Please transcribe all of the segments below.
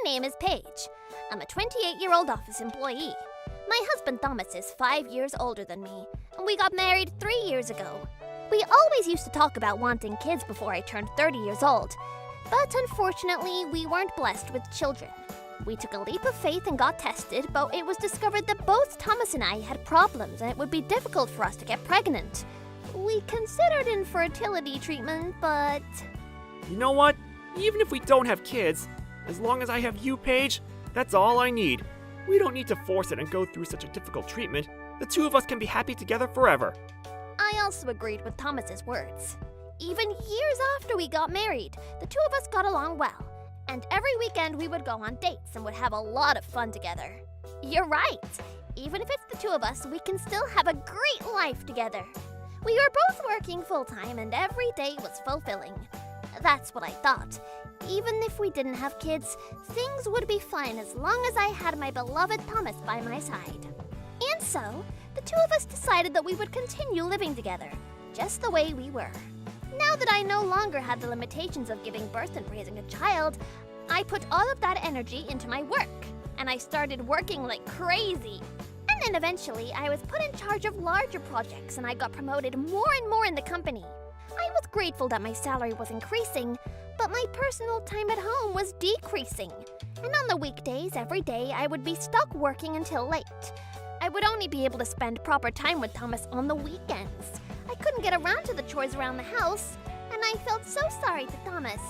name is Paige. I'm a 28-year-old office employee. My husband Thomas is 5 years older than me, and we got married 3 years ago. We always used to talk about wanting kids before I turned 30 years old, but unfortunately, we weren't blessed with children. We took a leap of faith and got tested, but it was discovered that both Thomas and I had problems and it would be difficult for us to get pregnant. We considered infertility treatment, but... You know what? Even if we don't have kids, as long as I have you, Paige, that's all I need. We don't need to force it and go through such a difficult treatment. The two of us can be happy together forever. I also agreed with Thomas's words. Even years after we got married, the two of us got along well. And every weekend we would go on dates and would have a lot of fun together. You're right. Even if it's the two of us, we can still have a great life together. We were both working full-time and every day was fulfilling. That's what I thought. Even if we didn't have kids, things would be fine as long as I had my beloved Thomas by my side. And so, the two of us decided that we would continue living together, just the way we were. Now that I no longer had the limitations of giving birth and raising a child, I put all of that energy into my work, and I started working like crazy. And then eventually, I was put in charge of larger projects and I got promoted more and more in the company. I was grateful that my salary was increasing, but my personal time at home was decreasing. And on the weekdays, every day, I would be stuck working until late. I would only be able to spend proper time with Thomas on the weekends. I couldn't get around to the chores around the house, and I felt so sorry to Thomas.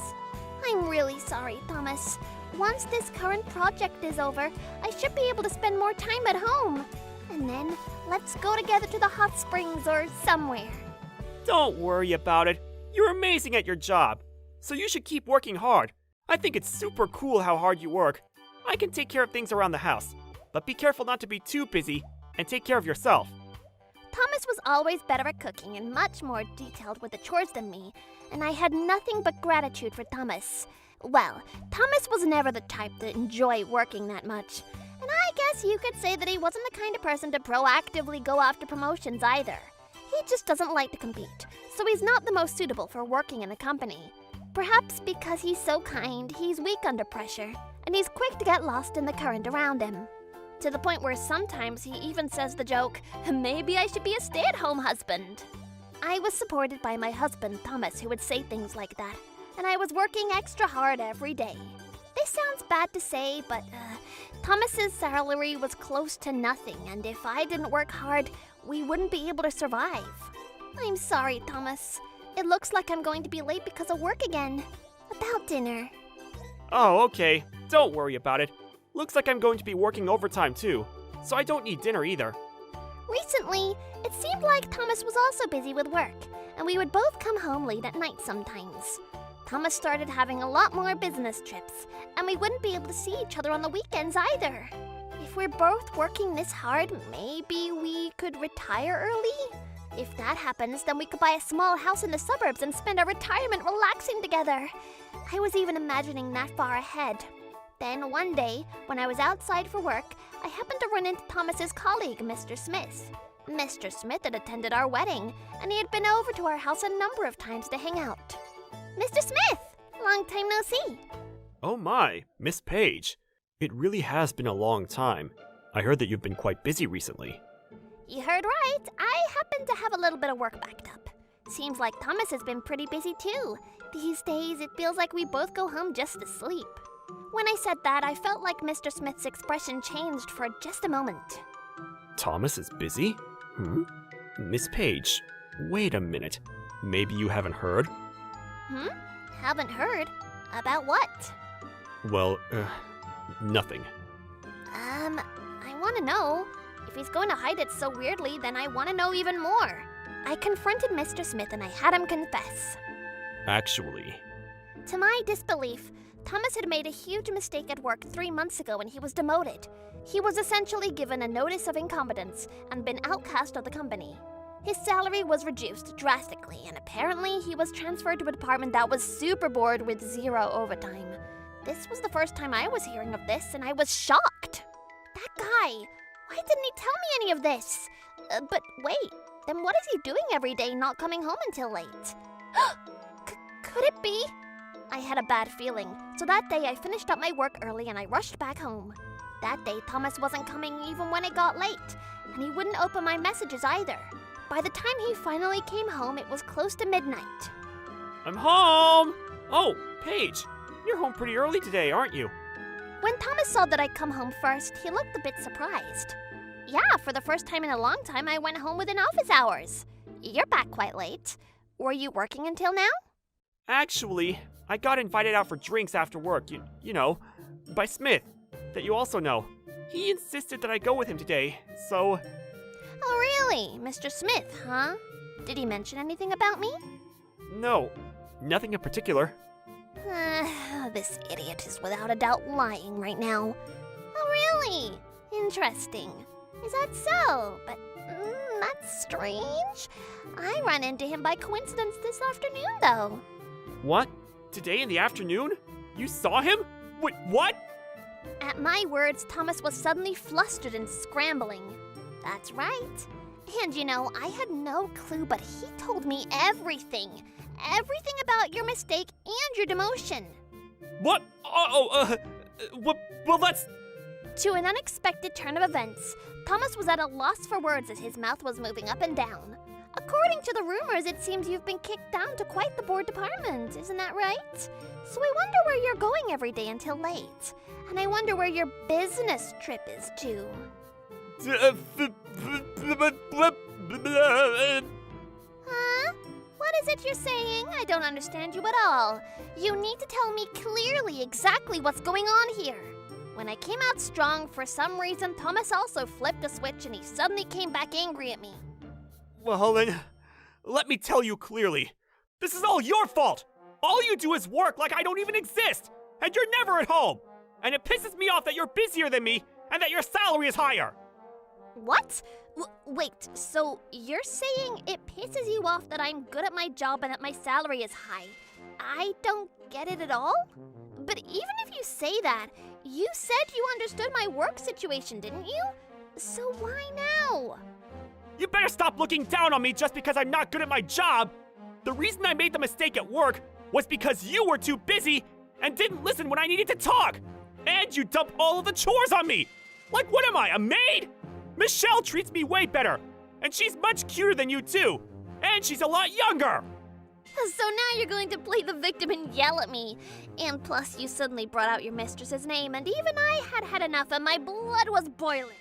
I'm really sorry, Thomas. Once this current project is over, I should be able to spend more time at home. And then, let's go together to the hot springs or somewhere. Don't worry about it. You're amazing at your job, so you should keep working hard. I think it's super cool how hard you work. I can take care of things around the house, but be careful not to be too busy and take care of yourself. Thomas was always better at cooking and much more detailed with the chores than me, and I had nothing but gratitude for Thomas. Well, Thomas was never the type to enjoy working that much, and I guess you could say that he wasn't the kind of person to proactively go after promotions either. He just doesn't like to compete, so he's not the most suitable for working in a company. Perhaps because he's so kind, he's weak under pressure, and he's quick to get lost in the current around him. To the point where sometimes he even says the joke, "Maybe I should be a stay-at-home husband." I was supported by my husband, Thomas, who would say things like that, and I was working extra hard every day. This sounds bad to say, but Thomas's salary was close to nothing, and if I didn't work hard, we wouldn't be able to survive. I'm sorry, Thomas. It looks like I'm going to be late because of work again. About dinner. Oh, okay. Don't worry about it. Looks like I'm going to be working overtime too, so I don't need dinner either. Recently, it seemed like Thomas was also busy with work, and we would both come home late at night sometimes. Thomas started having a lot more business trips, and we wouldn't be able to see each other on the weekends either. If we're both working this hard, maybe we could retire early? If that happens, then we could buy a small house in the suburbs and spend our retirement relaxing together. I was even imagining that far ahead. Then one day, when I was outside for work, I happened to run into Thomas's colleague, Mr. Smith. Mr. Smith had attended our wedding, and he had been over to our house a number of times to hang out. Mr. Smith! Long time no see. Oh my, Miss Paige. It really has been a long time. I heard that you've been quite busy recently. You heard right. I happen to have a little bit of work backed up. Seems like Thomas has been pretty busy too. These days, it feels like we both go home just to sleep. When I said that, I felt like Mr. Smith's expression changed for just a moment. Thomas is busy? Miss Paige, wait a minute. Maybe you haven't heard? Haven't heard? About what? Well, nothing. I want to know. If he's going to hide it so weirdly, then I want to know even more. I confronted Mr. Smith and I had him confess. Actually... To my disbelief, Thomas had made a huge mistake at work 3 months ago and he was demoted. He was essentially given a notice of incompetence and been outcast of the company. His salary was reduced drastically, and apparently he was transferred to a department that was super bored with zero overtime. This was the first time I was hearing of this, and I was shocked. That guy, why didn't he tell me any of this? But wait, then what is he doing every day not coming home until late? Could it be? I had a bad feeling, so that day I finished up my work early and I rushed back home. That day, Thomas wasn't coming even when it got late, and he wouldn't open my messages either. By the time he finally came home, it was close to midnight. I'm home! Oh, Paige, you're home pretty early today, aren't you? When Thomas saw that I'd come home first, he looked a bit surprised. Yeah, for the first time in a long time, I went home within office hours. You're back quite late. Were you working until now? Actually, I got invited out for drinks after work, you know, by Smith, that you also know. He insisted that I go with him today, so... Oh, really? Mr. Smith, huh? Did he mention anything about me? No, nothing in particular. This idiot is without a doubt lying right now. Oh, really? Interesting. Is that so? But that's strange. I ran into him by coincidence this afternoon, though. What? Today in the afternoon? You saw him? Wait, what? At my words, Thomas was suddenly flustered and scrambling. That's right. And you know, I had no clue, but he told me everything. Everything about your mistake and your demotion. What? Well, that's... To an unexpected turn of events, Thomas was at a loss for words as his mouth was moving up and down. According to the rumors, it seems you've been kicked down to quite the bored department, isn't that right? So I wonder where you're going every day until late. And I wonder where your business trip is to. Huh? What is it you're saying? I don't understand you at all. You need to tell me clearly exactly what's going on here. When I came out strong, for some reason, Thomas also flipped a switch and he suddenly came back angry at me. Well then, let me tell you clearly. This is all your fault! All you do is work like I don't even exist! And you're never at home! And it pisses me off that you're busier than me and that your salary is higher! What? Wait, so you're saying it pisses you off that I'm good at my job and that my salary is high? I don't get it at all? But even if you say that, you said you understood my work situation, didn't you? So why now? You better stop looking down on me just because I'm not good at my job! The reason I made the mistake at work was because you were too busy and didn't listen when I needed to talk! And you dumped all of the chores on me! Like, what am I, a maid? Michelle treats me way better, and she's much cuter than you too, and she's a lot younger! So now you're going to play the victim and yell at me. And plus you suddenly brought out your mistress's name, and even I had had enough and my blood was boiling.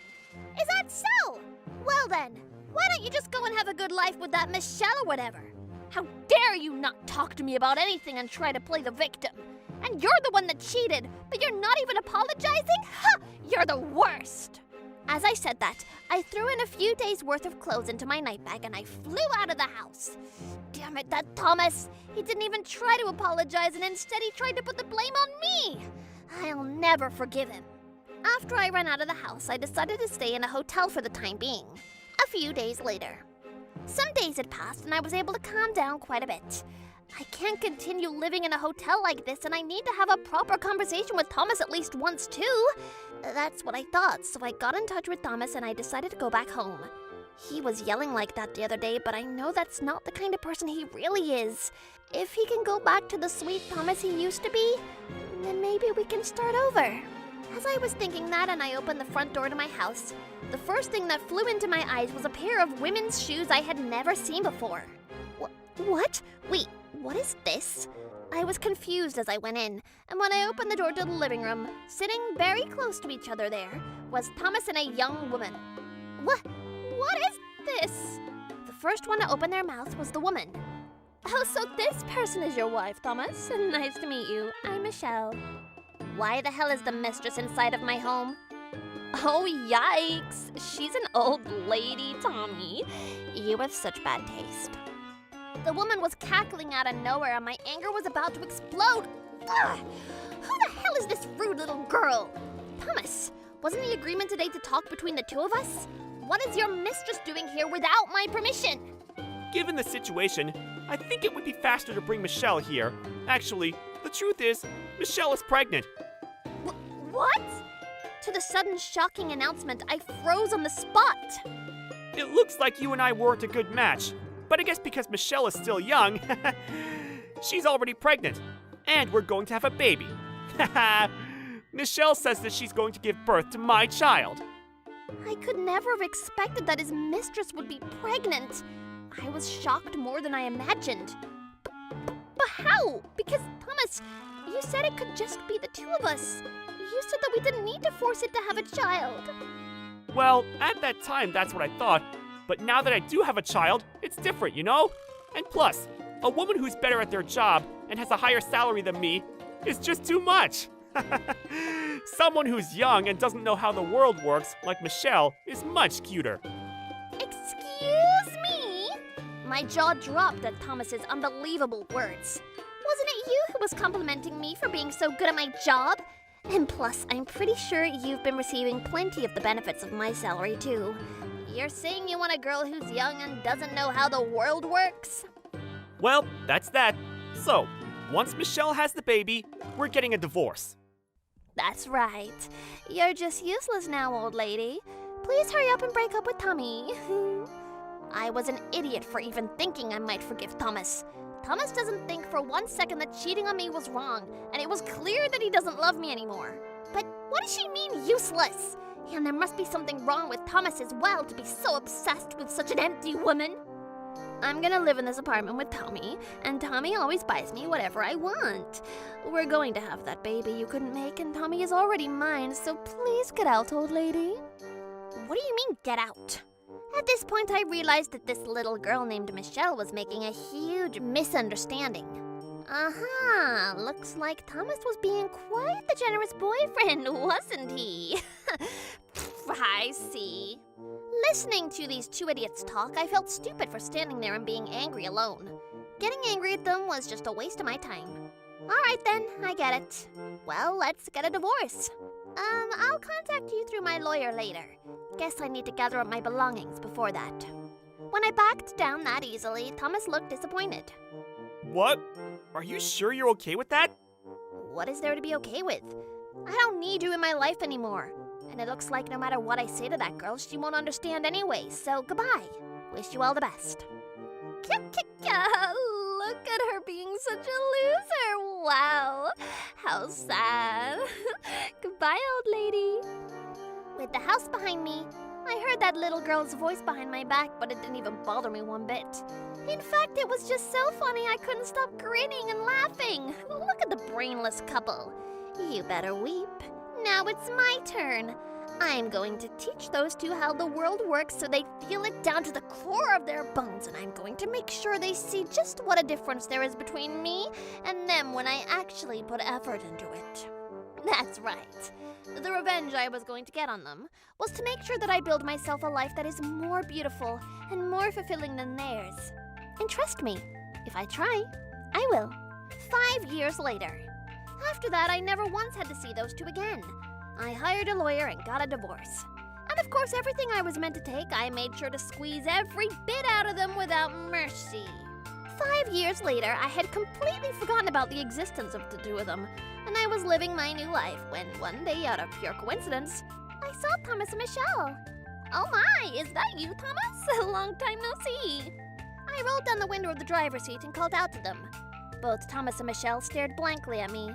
Is that so? Well then, why don't you just go and have a good life with that Michelle or whatever? How dare you not talk to me about anything and try to play the victim? And you're the one that cheated, but you're not even apologizing? Ha! You're the worst! As I said that, I threw in a few days' worth of clothes into my night bag and I flew out of the house. Damn it, that Thomas! He didn't even try to apologize and instead he tried to put the blame on me! I'll never forgive him. After I ran out of the house, I decided to stay in a hotel for the time being. A few days later. Some days had passed and I was able to calm down quite a bit. I can't continue living in a hotel like this and I need to have a proper conversation with Thomas at least once too. That's what I thought, so I got in touch with Thomas and I decided to go back home. He was yelling like that the other day, but I know that's not the kind of person he really is. If he can go back to the sweet Thomas he used to be, then maybe we can start over. As I was thinking that and I opened the front door to my house, the first thing that flew into my eyes was a pair of women's shoes I had never seen before. What? Wait, what is this? I was confused as I went in, and when I opened the door to the living room, sitting very close to each other there, was Thomas and a young woman. What is this? The first one to open their mouth was the woman. Oh, so this person is your wife, Thomas. Nice to meet you. I'm Michelle. Why the hell is the mistress inside of my home? Oh, yikes. She's an old lady, Tommy. You have such bad taste. The woman was cackling out of nowhere and my anger was about to explode. Ugh! Who the hell is this rude little girl? Thomas, wasn't the agreement today to talk between the two of us? What is your mistress doing here without my permission? Given the situation, I think it would be faster to bring Michelle here. Actually, the truth is, Michelle is pregnant. What? To the sudden shocking announcement, I froze on the spot. It looks like you and I weren't a good match. But I guess because Michelle is still young, she's already pregnant. And we're going to have a baby. Haha! Michelle says that she's going to give birth to my child. I could never have expected that his mistress would be pregnant. I was shocked more than I imagined. But how? Because, Thomas, you said it could just be the two of us. You said that we didn't need to force it to have a child. Well, at that time, that's what I thought. But now that I do have a child, it's different, you know? And plus, a woman who's better at their job and has a higher salary than me is just too much. Someone who's young and doesn't know how the world works, like Michelle, is much cuter. Excuse me? My jaw dropped at Thomas's unbelievable words. Wasn't it you who was complimenting me for being so good at my job? And plus, I'm pretty sure you've been receiving plenty of the benefits of my salary, too. You're saying you want a girl who's young and doesn't know how the world works? Well, that's that. So, once Michelle has the baby, we're getting a divorce. That's right. You're just useless now, old lady. Please hurry up and break up with Tommy. I was an idiot for even thinking I might forgive Thomas. Thomas doesn't think for 1 second that cheating on me was wrong, and it was clear that he doesn't love me anymore. But what does she mean, useless? And there must be something wrong with Thomas as well to be so obsessed with such an empty woman. I'm gonna live in this apartment with Tommy, and Tommy always buys me whatever I want. We're going to have that baby you couldn't make, and Tommy is already mine, so please get out, old lady. What do you mean, get out? At this point, I realized that this little girl named Michelle was making a huge misunderstanding. Aha, looks like Thomas was being quite the generous boyfriend, wasn't he? I see. Listening to these two idiots talk, I felt stupid for standing there and being angry alone. Getting angry at them was just a waste of my time. Alright then, I get it. Well, let's get a divorce. I'll contact you through my lawyer later. Guess I need to gather up my belongings before that. When I backed down that easily, Thomas looked disappointed. What? Are you sure you're okay with that? What is there to be okay with? I don't need you in my life anymore. And it looks like no matter what I say to that girl, she won't understand anyway, so goodbye. Wish you all the best. Look at her being such a loser. Wow, how sad. Goodbye, old lady. With the house behind me, I heard that little girl's voice behind my back, but it didn't even bother me one bit. In fact, it was just so funny I couldn't stop grinning and laughing. Look at the brainless couple. You better weep. Now it's my turn. I'm going to teach those two how the world works so they feel it down to the core of their bones, and I'm going to make sure they see just what a difference there is between me and them when I actually put effort into it. That's right. The revenge I was going to get on them was to make sure that I build myself a life that is more beautiful and more fulfilling than theirs. And trust me, if I try, I will. 5 years later. After that, I never once had to see those two again. I hired a lawyer and got a divorce. And of course, everything I was meant to take, I made sure to squeeze every bit out of them without mercy. 5 years later, I had completely forgotten about the existence of the two of them, and I was living my new life when one day, out of pure coincidence, I saw Thomas and Michelle. Oh my, is that you, Thomas? A long time no see. I rolled down the window of the driver's seat and called out to them. Both Thomas and Michelle stared blankly at me.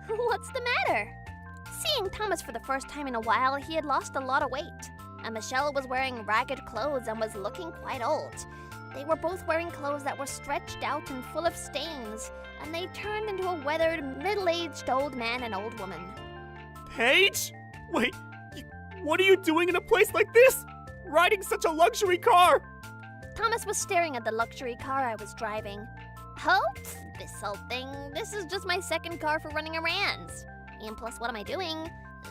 What's the matter? Seeing Thomas for the first time in a while, he had lost a lot of weight, and Michelle was wearing ragged clothes and was looking quite old. They were both wearing clothes that were stretched out and full of stains, and they turned into a weathered, middle-aged old man and old woman. Paige? Wait, what are you doing in a place like this? Riding such a luxury car? Thomas was staring at the luxury car I was driving. Oh, this old thing. This is just my second car for running errands. And plus, what am I doing?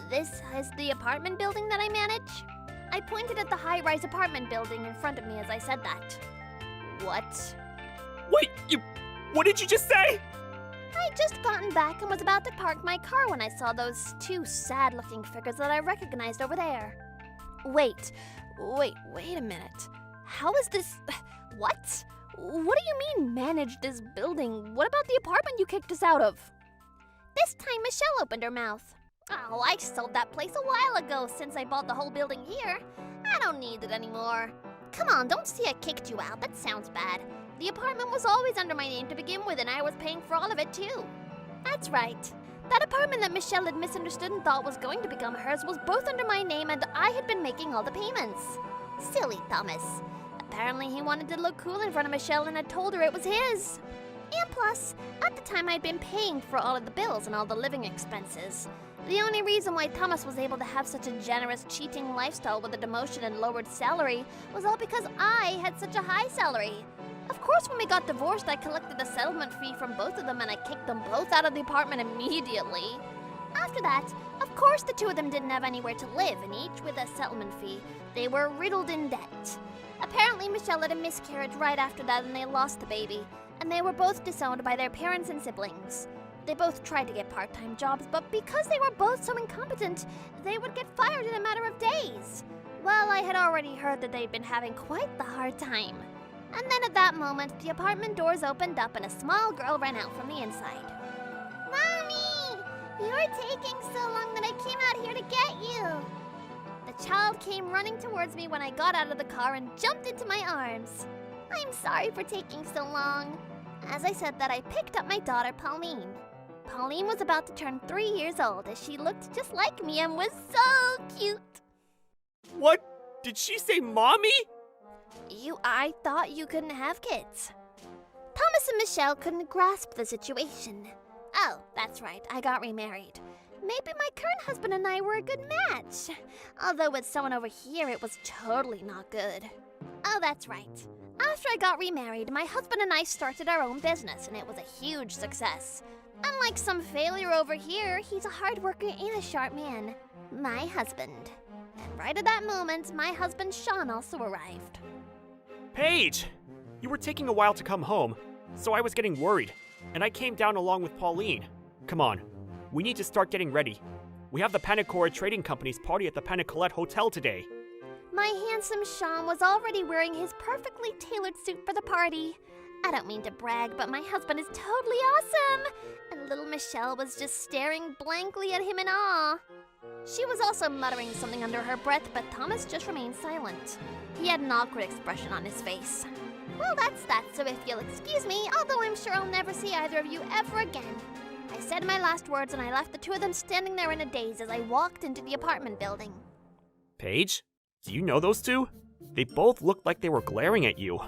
This is the apartment building that I manage? I pointed at the high-rise apartment building in front of me as I said that. What? Wait, what did you just say? I'd just gotten back and was about to park my car when I saw those two sad-looking figures that I recognized over there. Wait a minute. How is this... What? What do you mean, manage this building? What about the apartment you kicked us out of? This time, Michelle opened her mouth. Oh, I sold that place a while ago since I bought the whole building here. I don't need it anymore. Come on, don't say I kicked you out. That sounds bad. The apartment was always under my name to begin with, and I was paying for all of it, too. That's right. That apartment that Michelle had misunderstood and thought was going to become hers was both under my name, and I had been making all the payments. Silly Thomas. Apparently he wanted to look cool in front of Michelle and had told her it was his. And plus, at the time I'd been paying for all of the bills and all the living expenses. The only reason why Thomas was able to have such a generous, cheating lifestyle with a demotion and lowered salary was all because I had such a high salary. Of course, when we got divorced, I collected a settlement fee from both of them and I kicked them both out of the apartment immediately. After that, of course the two of them didn't have anywhere to live, and each with a settlement fee, they were riddled in debt. Apparently, Michelle had a miscarriage right after that and they lost the baby, and they were both disowned by their parents and siblings. They both tried to get part-time jobs, but because they were both so incompetent, they would get fired in a matter of days. Well, I had already heard that they'd been having quite the hard time. And then at that moment, the apartment doors opened up and a small girl ran out from the inside. Mommy! You're taking so long that I came out here to get you! The child came running towards me when I got out of the car and jumped into my arms. I'm sorry for taking so long. As I said that, I picked up my daughter, Pauline. Pauline was about to turn 3 years old as she looked just like me and was so cute. What? Did she say mommy? I thought you couldn't have kids. Thomas and Michelle couldn't grasp the situation. Oh, that's right, I got remarried. Maybe my current husband and I were a good match. Although with someone over here, it was totally not good. Oh, that's right. After I got remarried, my husband and I started our own business, and it was a huge success. Unlike some failure over here, he's a hard worker and a sharp man. My husband. And right at that moment, my husband Sean also arrived. Paige! You were taking a while to come home, so I was getting worried, and I came down along with Pauline. Come on, we need to start getting ready. We have the Panicora Trading Company's party at the Panicolette Hotel today. My handsome Sean was already wearing his perfectly tailored suit for the party. I don't mean to brag, but my husband is totally awesome! And little Michelle was just staring blankly at him in awe. She was also muttering something under her breath, but Thomas just remained silent. He had an awkward expression on his face. Well, that's that, so if you'll excuse me, although I'm sure I'll never see either of you ever again. I said my last words and I left the two of them standing there in a daze as I walked into the apartment building. Paige, do you know those two? They both looked like they were glaring at you.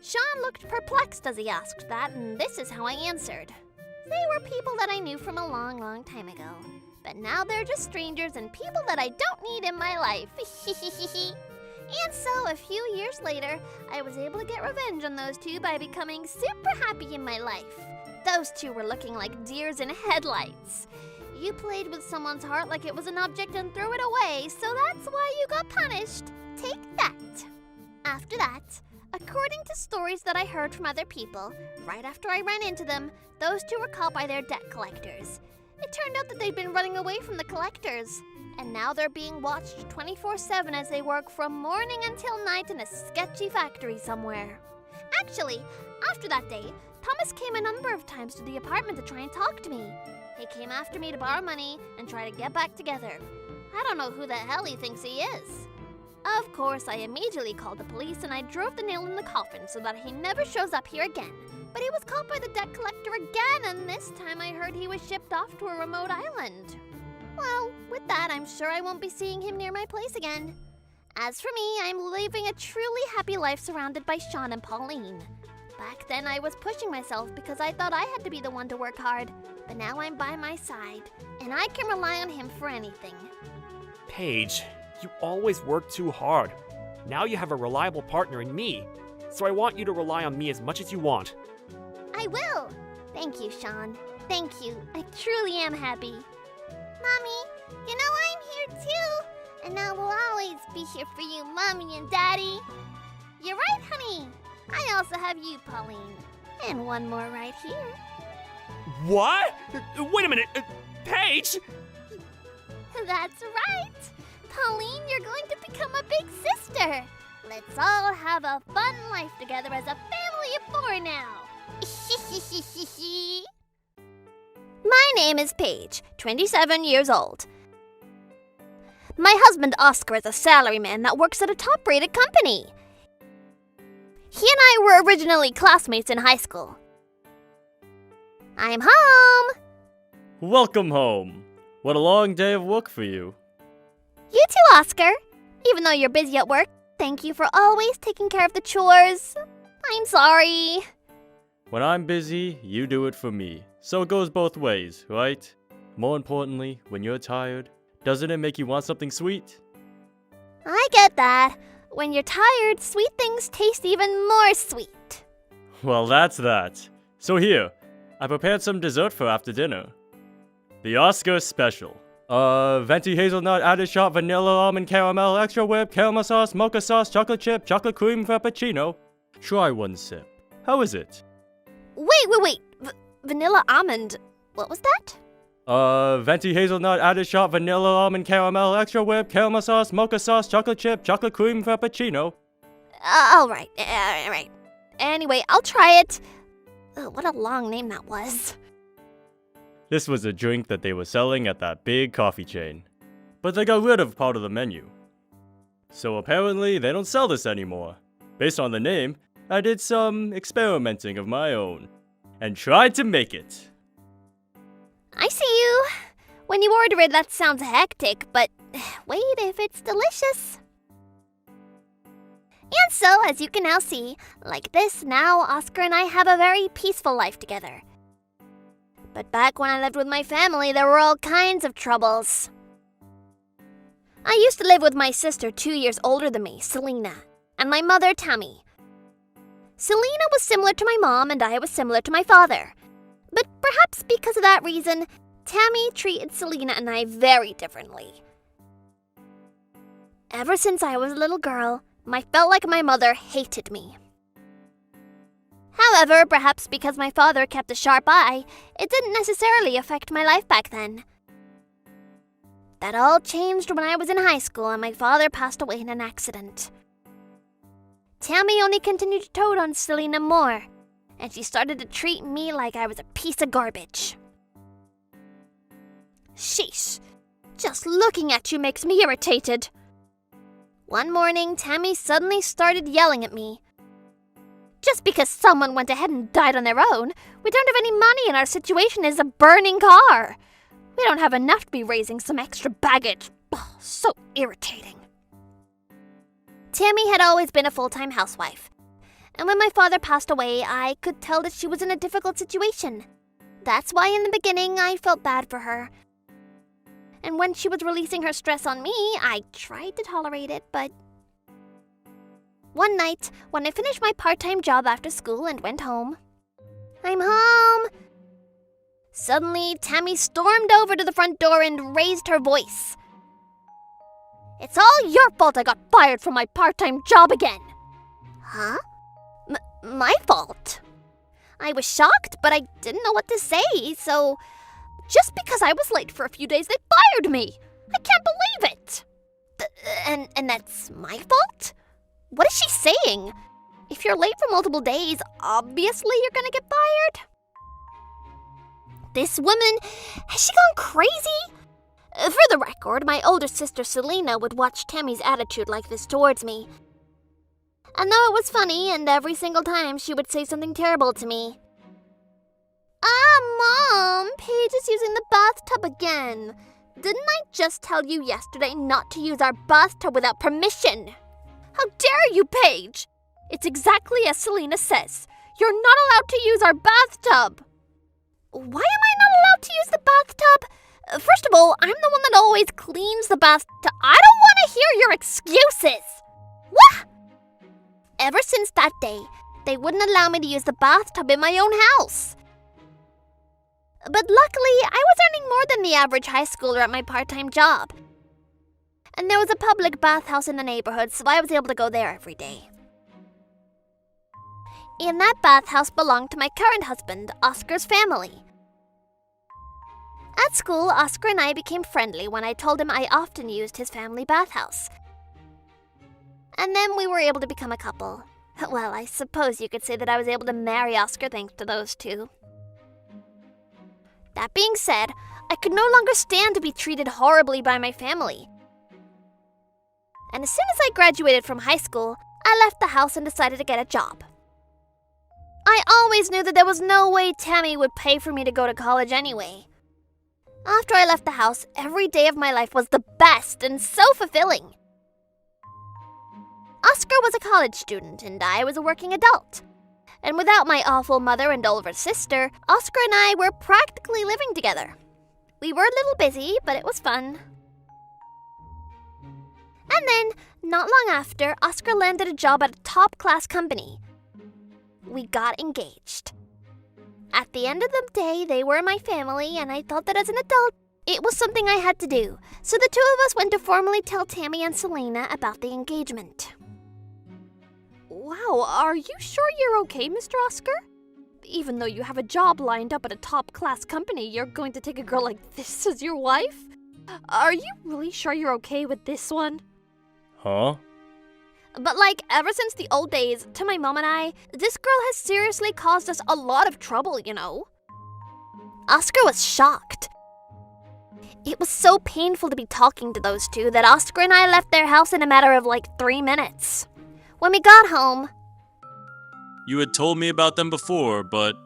Sean looked perplexed as he asked that, and this is how I answered. They were people that I knew from a long, long time ago. But now they're just strangers and people that I don't need in my life. And so, a few years later, I was able to get revenge on those two by becoming super happy in my life. Those two were looking like deers in headlights. You played with someone's heart like it was an object and threw it away, so that's why you got punished. Take that. After that, according to stories that I heard from other people, right after I ran into them, those two were caught by their debt collectors. It turned out that they'd been running away from the collectors, and now they're being watched 24/7 as they work from morning until night in a sketchy factory somewhere. Actually, after that day, Thomas came a number of times to the apartment to try and talk to me. He came after me to borrow money and try to get back together. I don't know who the hell he thinks he is. Of course, I immediately called the police and I drove the nail in the coffin so that he never shows up here again. But he was caught by the debt collector again, and this time I heard he was shipped off to a remote island. Well, with that, I'm sure I won't be seeing him near my place again. As for me, I'm living a truly happy life surrounded by Sean and Pauline. Back then, I was pushing myself because I thought I had to be the one to work hard. But now I'm by my side, and I can rely on him for anything. Paige, you always work too hard. Now you have a reliable partner in me, so I want you to rely on me as much as you want. I will! Thank you, Sean. Thank you. I truly am happy. Mommy, you know I'm here too, and I will always be here for you, Mommy and Daddy. You're right, honey. I also have you, Pauline. And one more right here. What? Wait a minute, Paige! That's right. Pauline, you're going to become a big sister. Let's all have a fun life together as a family of four now. My name is Paige, 27 years old. My husband Oscar is a salaryman that works at a top-rated company. He and I were originally classmates in high school. I'm home! Welcome home. What a long day of work for you. You too, Oscar. Even though you're busy at work, thank you for always taking care of the chores. I'm sorry. When I'm busy, you do it for me. So it goes both ways, right? More importantly, when you're tired, doesn't it make you want something sweet? I get that. When you're tired, sweet things taste even more sweet. Well, that's that. So here, I prepared some dessert for after dinner. The Oscar Special. Venti hazelnut, added shot, vanilla, almond caramel, extra whip, caramel sauce, mocha sauce, chocolate chip, chocolate cream frappuccino. Try one sip. How is it? Wait. Vanilla almond. What was that? Venti hazelnut, added shot, vanilla, almond caramel, extra whip, caramel sauce, mocha sauce, chocolate chip, chocolate cream frappuccino. Alright. Anyway, I'll try it. What a long name that was. This was a drink that they were selling at that big coffee chain. But they got rid of part of the menu. So apparently they don't sell this anymore. Based on the name, I did some experimenting of my own. And tried to make it. I see you. When you order it, that sounds hectic, but wait if it's delicious. And so, as you can now see, like this, now Oscar and I have a very peaceful life together. But back when I lived with my family, there were all kinds of troubles. I used to live with my sister 2 years older than me, Selena, and my mother, Tammy. Selena was similar to my mom, and I was similar to my father. But perhaps because of that reason, Tammy treated Selena and I very differently. Ever since I was a little girl, I felt like my mother hated me. However, perhaps because my father kept a sharp eye, it didn't necessarily affect my life back then. That all changed when I was in high school and my father passed away in an accident. Tammy only continued to toad on Selena more, and she started to treat me like I was a piece of garbage. Sheesh, just looking at you makes me irritated. One morning, Tammy suddenly started yelling at me. Just because someone went ahead and died on their own, we don't have any money and our situation is a burning car. We don't have enough to be raising some extra baggage. Oh, so irritating. Tammy had always been a full-time housewife. And when my father passed away, I could tell that she was in a difficult situation. That's why in the beginning I felt bad for her. And when she was releasing her stress on me, I tried to tolerate it, but... One night, when I finished my part-time job after school and went home... I'm home! Suddenly, Tammy stormed over to the front door and raised her voice. It's all your fault I got fired from my part-time job again! Huh? My fault? I was shocked, but I didn't know what to say, so... Just because I was late for a few days, they fired me! I can't believe it! And that's my fault? What is she saying? If you're late for multiple days, obviously you're gonna get fired. This woman, has she gone crazy? For the record, my older sister Selena would watch Tammy's attitude like this towards me. And though it was funny, and every single time she would say something terrible to me. Mom, Paige is using the bathtub again. Didn't I just tell you yesterday not to use our bathtub without permission? How dare you, Paige? It's exactly as Selena says. You're not allowed to use our bathtub. Why am I not allowed to use the bathtub? First of all, I'm the one that always cleans the bathtub. I don't want to hear your excuses. What? Ever since that day, they wouldn't allow me to use the bathtub in my own house. But luckily, I was earning more than the average high schooler at my part-time job. And there was a public bathhouse in the neighborhood, so I was able to go there every day. And that bathhouse belonged to my current husband, Oscar's family. At school, Oscar and I became friendly when I told him I often used his family bathhouse. And then we were able to become a couple. Well, I suppose you could say that I was able to marry Oscar thanks to those two. That being said, I could no longer stand to be treated horribly by my family. And as soon as I graduated from high school, I left the house and decided to get a job. I always knew that there was no way Tammy would pay for me to go to college anyway. After I left the house, every day of my life was the best and so fulfilling. Oscar was a college student and I was a working adult. And without my awful mother and older sister, Oscar and I were practically living together. We were a little busy, but it was fun. And then, not long after, Oscar landed a job at a top-class company. We got engaged. At the end of the day, they were my family, and I thought that as an adult, it was something I had to do. So the two of us went to formally tell Tammy and Selena about the engagement. Wow, are you sure you're okay, Mr. Oscar? Even though you have a job lined up at a top-class company, you're going to take a girl like this as your wife? Are you really sure you're okay with this one? Huh? But ever since the old days, to my mom and I, this girl has seriously caused us a lot of trouble, you know? Oscar was shocked. It was so painful to be talking to those two that Oscar and I left their house in a matter of 3 minutes. When we got home... You had told me about them before, but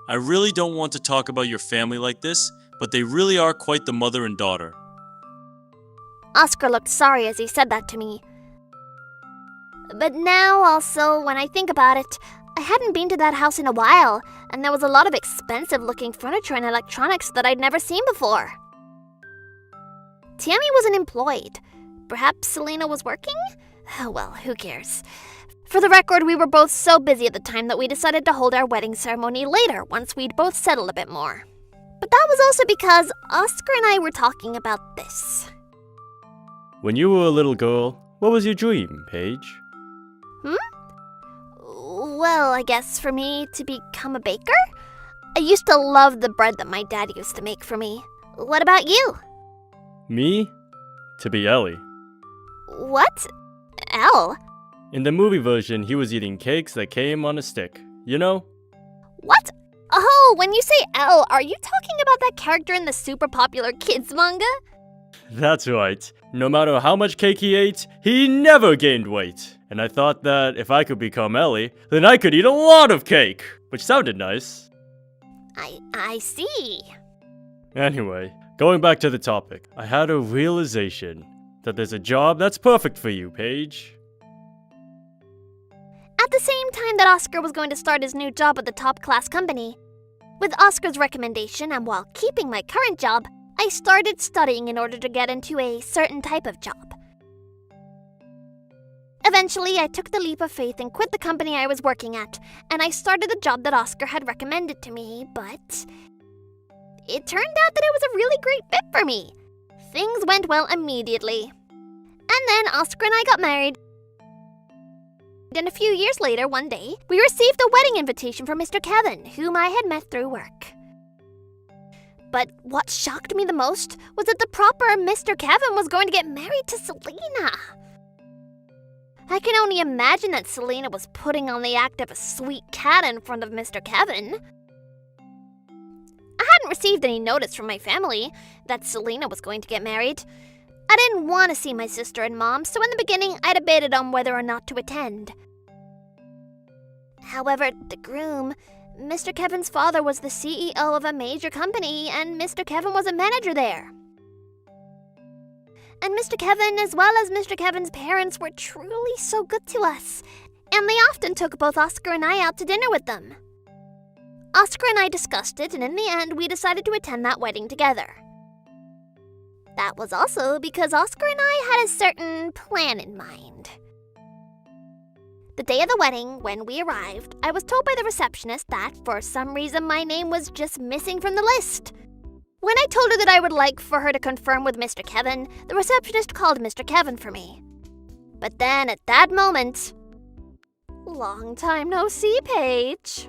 I really don't want to talk about your family like this, but they really are quite the mother and daughter. Oscar looked sorry as he said that to me. But now, also, when I think about it, I hadn't been to that house in a while, and there was a lot of expensive-looking furniture and electronics that I'd never seen before. Tammy wasn't employed. Perhaps Selena was working? Oh, well, who cares? For the record, we were both so busy at the time that we decided to hold our wedding ceremony later, once we'd both settled a bit more. But that was also because Oscar and I were talking about this. When you were a little girl, what was your dream, Paige? Well, I guess for me to become a baker? I used to love the bread that my dad used to make for me. What about you? Me? To be Ellie. What? Elle? In the movie version, he was eating cakes that came on a stick. You know? What? Oh, when you say Elle, are you talking about that character in the super popular kids manga? That's right. No matter how much cake he ate, he never gained weight. And I thought that if I could become Ellie, then I could eat a lot of cake, which sounded nice. I see. Anyway, going back to the topic, I had a realization that there's a job that's perfect for you, Paige. At the same time that Oscar was going to start his new job at the top-class company, with Oscar's recommendation and while keeping my current job, I started studying in order to get into a certain type of job. Eventually, I took the leap of faith and quit the company I was working at, and I started the job that Oscar had recommended to me, but it turned out that it was a really great fit for me. Things went well immediately. And then Oscar and I got married. And a few years later, one day, we received a wedding invitation from Mr. Kevin, whom I had met through work. But what shocked me the most was that the proper Mr. Kevin was going to get married to Selena. I can only imagine that Selena was putting on the act of a sweet cat in front of Mr. Kevin. I hadn't received any notice from my family that Selena was going to get married. I didn't want to see my sister and mom, so in the beginning I debated on whether or not to attend. However, the groom, Mr. Kevin's father, was the CEO of a major company, and Mr. Kevin was a manager there. And Mr. Kevin, as well as Mr. Kevin's parents, were truly so good to us, and they often took both Oscar and I out to dinner with them. Oscar and I discussed it, and in the end, we decided to attend that wedding together. That was also because Oscar and I had a certain plan in mind. The day of the wedding, when we arrived, I was told by the receptionist that, for some reason, my name was just missing from the list. When I told her that I would like for her to confirm with Mr. Kevin, the receptionist called Mr. Kevin for me. But then, at that moment... Long time no see, Paige.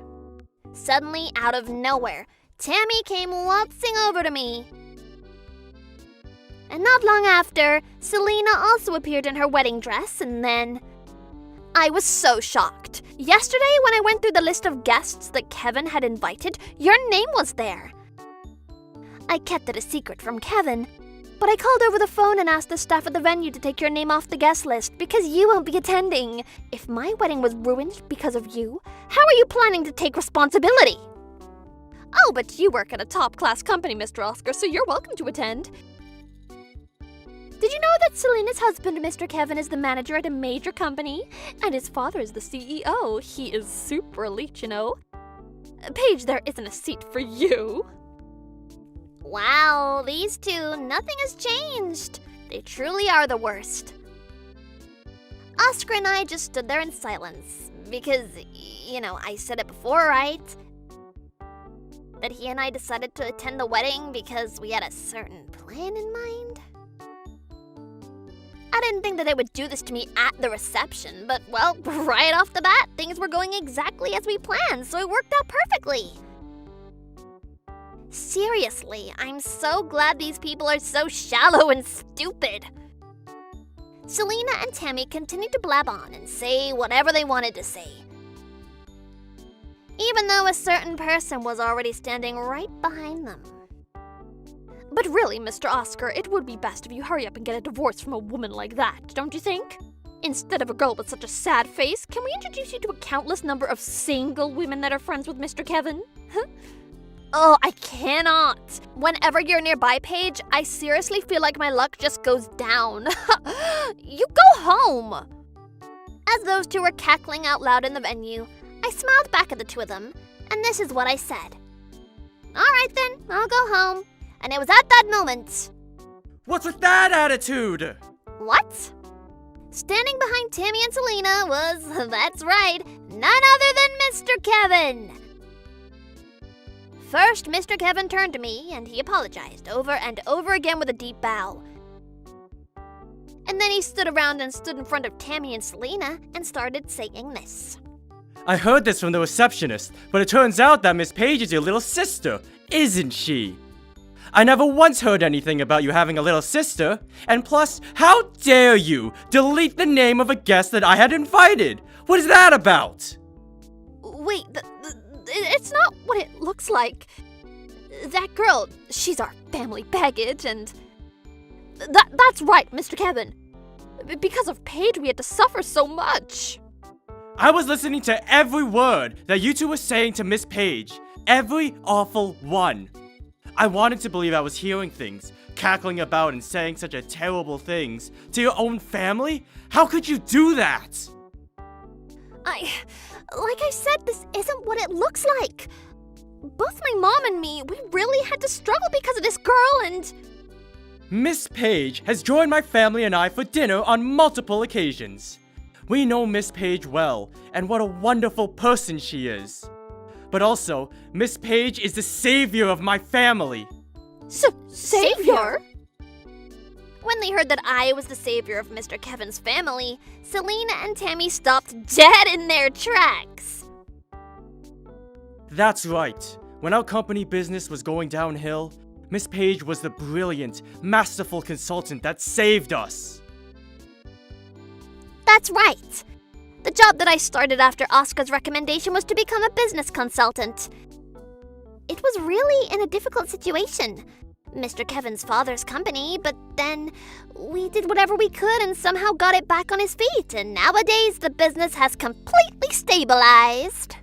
Suddenly, out of nowhere, Tammy came waltzing over to me. And not long after, Selena also appeared in her wedding dress, and then... I was so shocked. Yesterday, when I went through the list of guests that Kevin had invited, your name was there. I kept it a secret from Kevin, but I called over the phone and asked the staff at the venue to take your name off the guest list because you won't be attending. If my wedding was ruined because of you, how are you planning to take responsibility? Oh, but you work at a top-class company, Mr. Oscar, so you're welcome to attend. Did you know that Selena's husband, Mr. Kevin, is the manager at a major company? And his father is the CEO. He is super elite, you know. Paige, there isn't a seat for you. Wow, these two, nothing has changed. They truly are the worst. Oscar and I just stood there in silence. Because, I said it before, right? That he and I decided to attend the wedding because we had a certain plan in mind. I didn't think that they would do this to me at the reception, but, well, right off the bat, things were going exactly as we planned, so it worked out perfectly. Seriously, I'm so glad these people are so shallow and stupid. Selena and Tammy continued to blab on and say whatever they wanted to say. Even though a certain person was already standing right behind them. But really, Mr. Oscar, it would be best if you hurry up and get a divorce from a woman like that, don't you think? Instead of a girl with such a sad face, can we introduce you to a countless number of single women that are friends with Mr. Kevin? Oh, I cannot. Whenever you're nearby, Paige, I seriously feel like my luck just goes down. You go home. As those two were cackling out loud in the venue, I smiled back at the two of them, and this is what I said. All right then, I'll go home. And it was at that moment. What's with that attitude? What? Standing behind Tammy and Selena was, that's right, none other than Mr. Kevin. First, Mr. Kevin turned to me and he apologized over and over again with a deep bow. And then he stood around and stood in front of Tammy and Selena and started saying this. I heard this from the receptionist, but it turns out that Miss Paige is your little sister, isn't she? I never once heard anything about you having a little sister, and plus, how dare you delete the name of a guest that I had invited? What is that about? Wait, it's not what it looks like. That girl, she's our family baggage, and that's right, Mr. Kevin. Because of Paige, we had to suffer so much. I was listening to every word that you two were saying to Miss Paige. Every awful one. I wanted to believe I was hearing things, cackling about and saying such a terrible things to your own family? How could you do that? Like I said, this isn't what it looks like. Both my mom and me, we really had to struggle because of this girl and... Miss Paige has joined my family and I for dinner on multiple occasions. We know Miss Paige well, and what a wonderful person she is. But also, Miss Paige is the savior of my family. Savior? When they heard that I was the savior of Mr. Kevin's family, Selena and Tammy stopped dead in their tracks. That's right. When our company business was going downhill, Miss Paige was the brilliant, masterful consultant that saved us. That's right. The job that I started after Oscar's recommendation was to become a business consultant. It was really in a difficult situation. Mr. Kevin's father's company, but then we did whatever we could and somehow got it back on his feet, and nowadays the business has completely stabilized.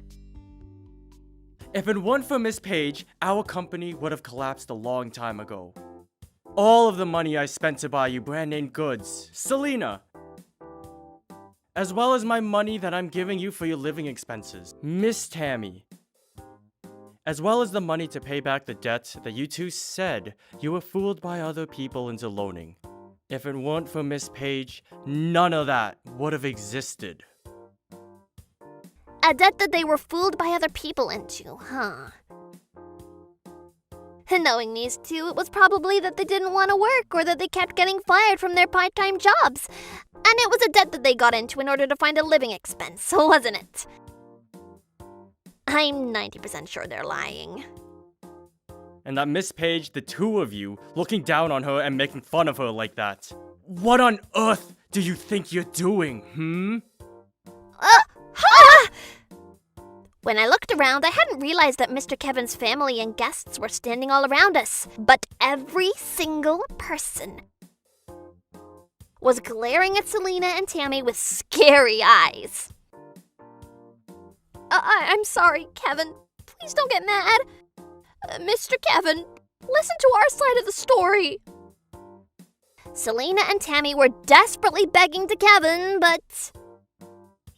If it weren't for Miss Paige, our company would have collapsed a long time ago. All of the money I spent to buy you brand name goods, Selena, as well as my money that I'm giving you for your living expenses, Miss Tammy, as well as the money to pay back the debt that you two said you were fooled by other people into loaning. If it weren't for Miss Paige, none of that would have existed. A debt that they were fooled by other people into, huh? And knowing these two, it was probably that they didn't want to work or that they kept getting fired from their part-time jobs. And it was a debt that they got into in order to find a living expense, wasn't it? I'm 90% sure they're lying. And that Miss Paige, the two of you, looking down on her and making fun of her like that. What on earth do you think you're doing, When I looked around, I hadn't realized that Mr. Kevin's family and guests were standing all around us. But every single person was glaring at Selena and Tammy with scary eyes. I'm sorry, Kevin. Please don't get mad. Mr. Kevin, listen to our side of the story. Selena and Tammy were desperately begging to Kevin, but...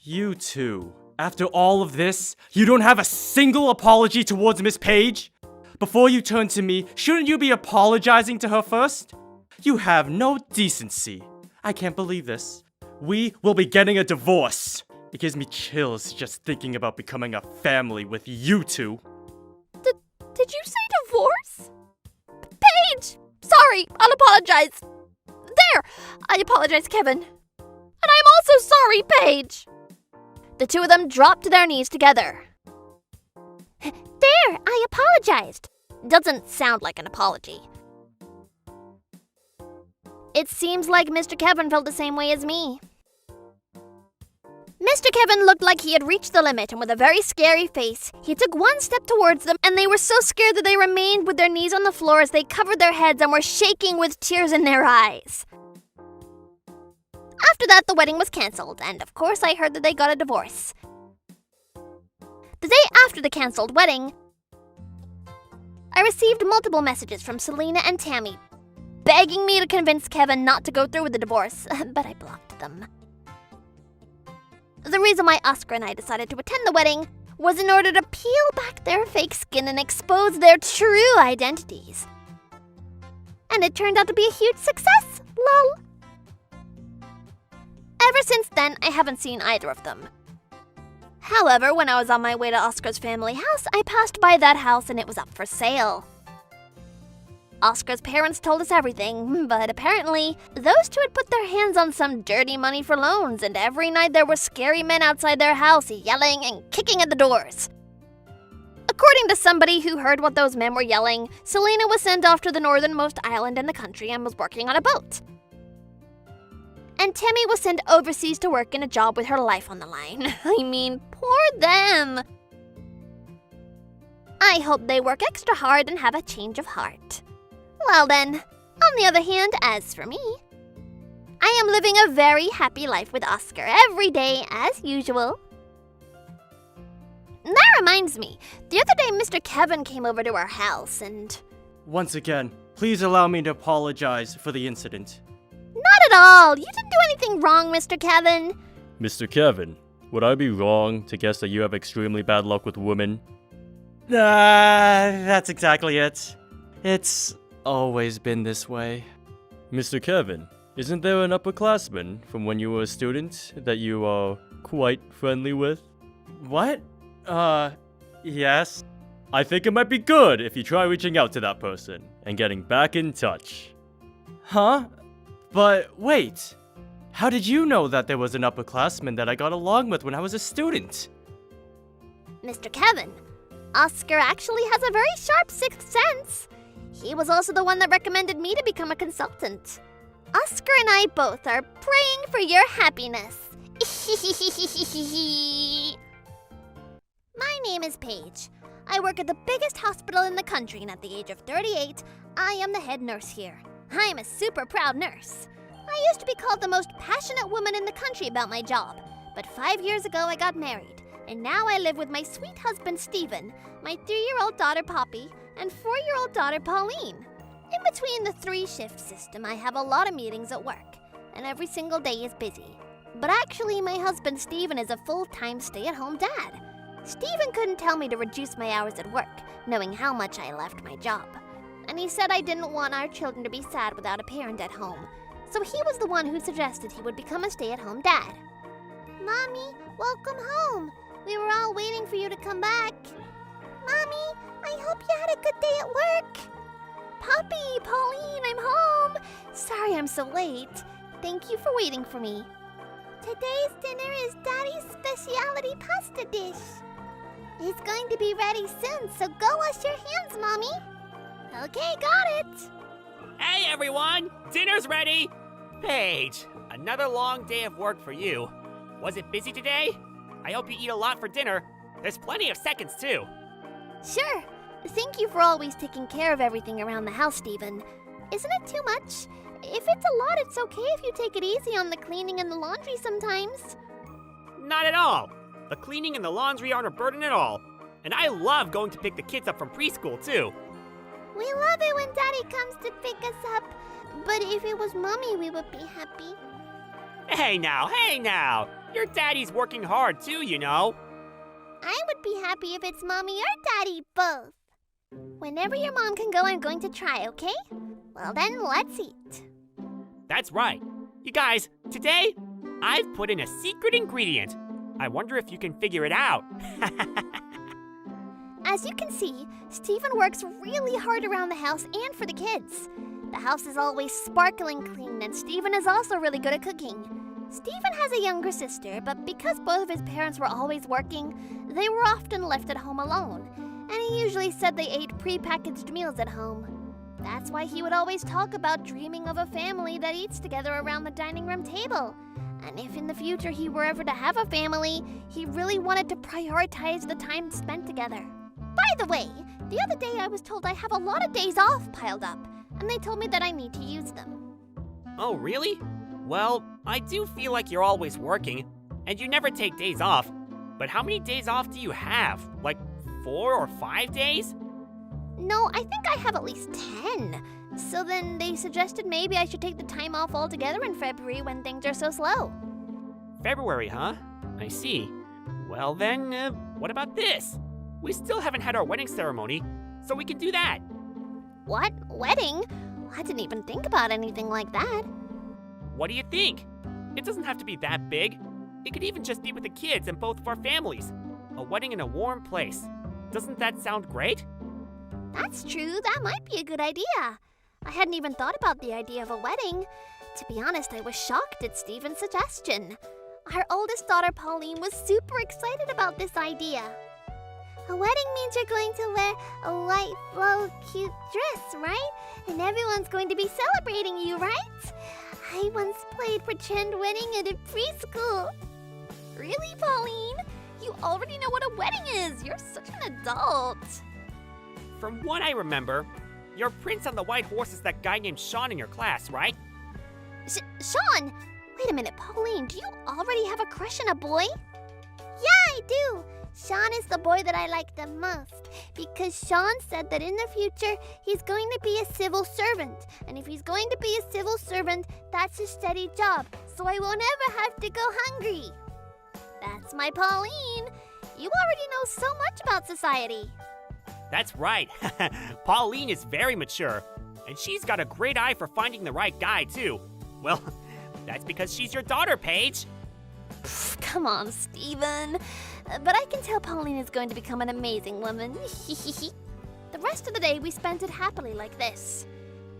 You two, after all of this, you don't have a single apology towards Miss Page? Before you turn to me, shouldn't you be apologizing to her first? You have no decency. I can't believe this. We will be getting a divorce. It gives me chills just thinking about becoming a family with you two. Did you say divorce? Paige! Sorry, I'll apologize. There! I apologize, Kevin. And I'm also sorry, Paige! The two of them dropped to their knees together. There! I apologized. Doesn't sound like an apology. It seems like Mr. Kevin felt the same way as me. Mr. Kevin looked like he had reached the limit, and with a very scary face, he took one step towards them, and they were so scared that they remained with their knees on the floor as they covered their heads and were shaking with tears in their eyes. After that, the wedding was cancelled, and of course I heard that they got a divorce. The day after the cancelled wedding, I received multiple messages from Selena and Tammy, begging me to convince Kevin not to go through with the divorce, but I blocked them. The reason why Oscar and I decided to attend the wedding was in order to peel back their fake skin and expose their true identities. And it turned out to be a huge success, lol. Ever since then, I haven't seen either of them. However, when I was on my way to Oscar's family house, I passed by that house and it was up for sale. Oscar's parents told us everything, but apparently, those two had put their hands on some dirty money for loans, and every night there were scary men outside their house yelling and kicking at the doors. According to somebody who heard what those men were yelling, Selena was sent off to the northernmost island in the country and was working on a boat. And Tammy was sent overseas to work in a job with her life on the line. I mean, poor them. I hope they work extra hard and have a change of heart. Well then, on the other hand, as for me, I am living a very happy life with Oscar every day as usual. That reminds me, the other day Mr. Kevin came over to our house and... Once again, please allow me to apologize for the incident. Not at all! You didn't do anything wrong, Mr. Kevin. Mr. Kevin, would I be wrong to guess that you have extremely bad luck with women? That's exactly it. It's always been this way. Mr. Kevin, isn't there an upperclassman from when you were a student that you are quite friendly with? What? Yes. I think it might be good if you try reaching out to that person and getting back in touch. Huh? But wait, how did you know that there was an upperclassman that I got along with when I was a student? Mr. Kevin, Oscar actually has a very sharp sixth sense. He was also the one that recommended me to become a consultant. Oscar and I both are praying for your happiness. My name is Paige. I work at the biggest hospital in the country, and at the age of 38, I am the head nurse here. I am a super proud nurse. I used to be called the most passionate woman in the country about my job, but 5 years ago I got married, and now I live with my sweet husband Stephen, my 3-year-old daughter Poppy, and 4-year-old daughter Pauline. In between the 3-shift system, I have a lot of meetings at work, and every single day is busy. But actually, my husband Stephen is a full-time stay-at-home dad. Stephen couldn't tell me to reduce my hours at work, knowing how much I left my job. And he said I didn't want our children to be sad without a parent at home. So he was the one who suggested he would become a stay-at-home dad. Mommy, welcome home. We were all waiting for you to come back. Mommy, I hope you had a good day at work. Poppy, Pauline, I'm home. Sorry I'm so late. Thank you for waiting for me. Today's dinner is Daddy's specialty pasta dish. It's going to be ready soon, so go wash your hands, Mommy. Okay, got it. Hey everyone, dinner's ready! Paige, another long day of work for you. Was it busy today? I hope you eat a lot for dinner. There's plenty of seconds too. Sure. Thank you for always taking care of everything around the house, Stephen. Isn't it too much? If it's a lot, it's okay if you take it easy on the cleaning and the laundry sometimes. Not at all. The cleaning and the laundry aren't a burden at all. And I love going to pick the kids up from preschool, too. We love it when Daddy comes to pick us up. But if it was Mommy, we would be happy. Hey now! Your daddy's working hard, too, you know. I would be happy if it's Mommy or Daddy, both. Whenever your mom can go, I'm going to try, okay? Well then, let's eat. That's right. You guys, today, I've put in a secret ingredient. I wonder if you can figure it out. As you can see, Stephen works really hard around the house and for the kids. The house is always sparkling clean, and Stephen is also really good at cooking. Stephen has a younger sister, but because both of his parents were always working, they were often left at home alone, and he usually said they ate pre-packaged meals at home. That's why he would always talk about dreaming of a family that eats together around the dining room table. And if in the future he were ever to have a family, he really wanted to prioritize the time spent together. By the way, the other day I was told I have a lot of days off piled up, and they told me that I need to use them. Oh, really? Well, I do feel like you're always working, and you never take days off. But how many days off do you have? Like 4 or 5 days? No, I think I have at least 10. So then they suggested maybe I should take the time off altogether in February when things are so slow. February, huh? I see. Well then, what about this? We still haven't had our wedding ceremony, so we can do that. What? Wedding? I didn't even think about anything like that. What do you think? It doesn't have to be that big. It could even just be with the kids and both of our families. A wedding in a warm place. Doesn't that sound great? That's true. That might be a good idea. I hadn't even thought about the idea of a wedding. To be honest, I was shocked at Stephen's suggestion. Our oldest daughter, Pauline, was super excited about this idea. A wedding means you're going to wear a white, flow, cute dress, right? And everyone's going to be celebrating you, right? I once played pretend wedding at a preschool. Really, Pauline? You already know what a wedding is. You're such an adult. From what I remember, your prince on the white horse is that guy named Sean in your class, right? Sean! Wait a minute, Pauline, do you already have a crush on a boy? Yeah, I do. Sean is the boy that I like the most because Sean said that in the future he's going to be a civil servant. And if he's going to be a civil servant, that's a steady job, so I won't ever have to go hungry. That's my Pauline. You already know so much about society. That's right. Pauline is very mature, and she's got a great eye for finding the right guy, too. Well, that's because she's your daughter, Paige. Come on, Stephen. But I can tell Pauline is going to become an amazing woman. The rest of the day we spent it happily like this.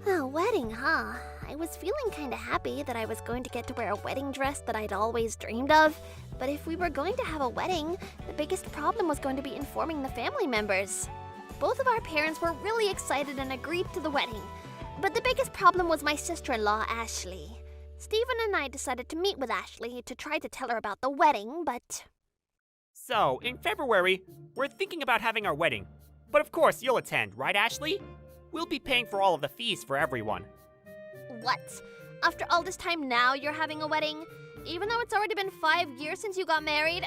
A wedding, huh? I was feeling kind of happy that I was going to get to wear a wedding dress that I'd always dreamed of. But if we were going to have a wedding, the biggest problem was going to be informing the family members. Both of our parents were really excited and agreed to the wedding. But the biggest problem was my sister-in-law, Ashley. Stephen and I decided to meet with Ashley to try to tell her about the wedding, but... So, in February, we're thinking about having our wedding. But of course, you'll attend, right, Ashley? We'll be paying for all of the fees for everyone. What? After all this time now you're having a wedding? Even though it's already been 5 years since you got married?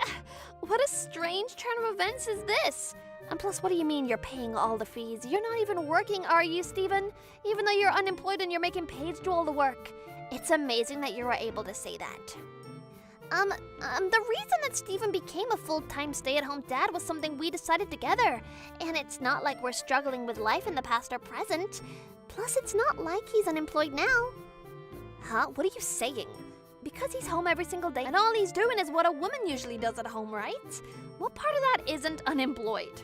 What a strange turn of events is this? And plus, what do you mean you're paying all the fees? You're not even working, are you, Stephen? Even though you're unemployed and you're making Paige do all the work. It's amazing that you were able to say that. The reason that Stephen became a full-time stay-at-home dad was something we decided together. And it's not like we're struggling with life in the past or present. Plus, it's not like he's unemployed now. Huh? What are you saying? Because he's home every single day and all he's doing is what a woman usually does at home, right? What part of that isn't unemployed?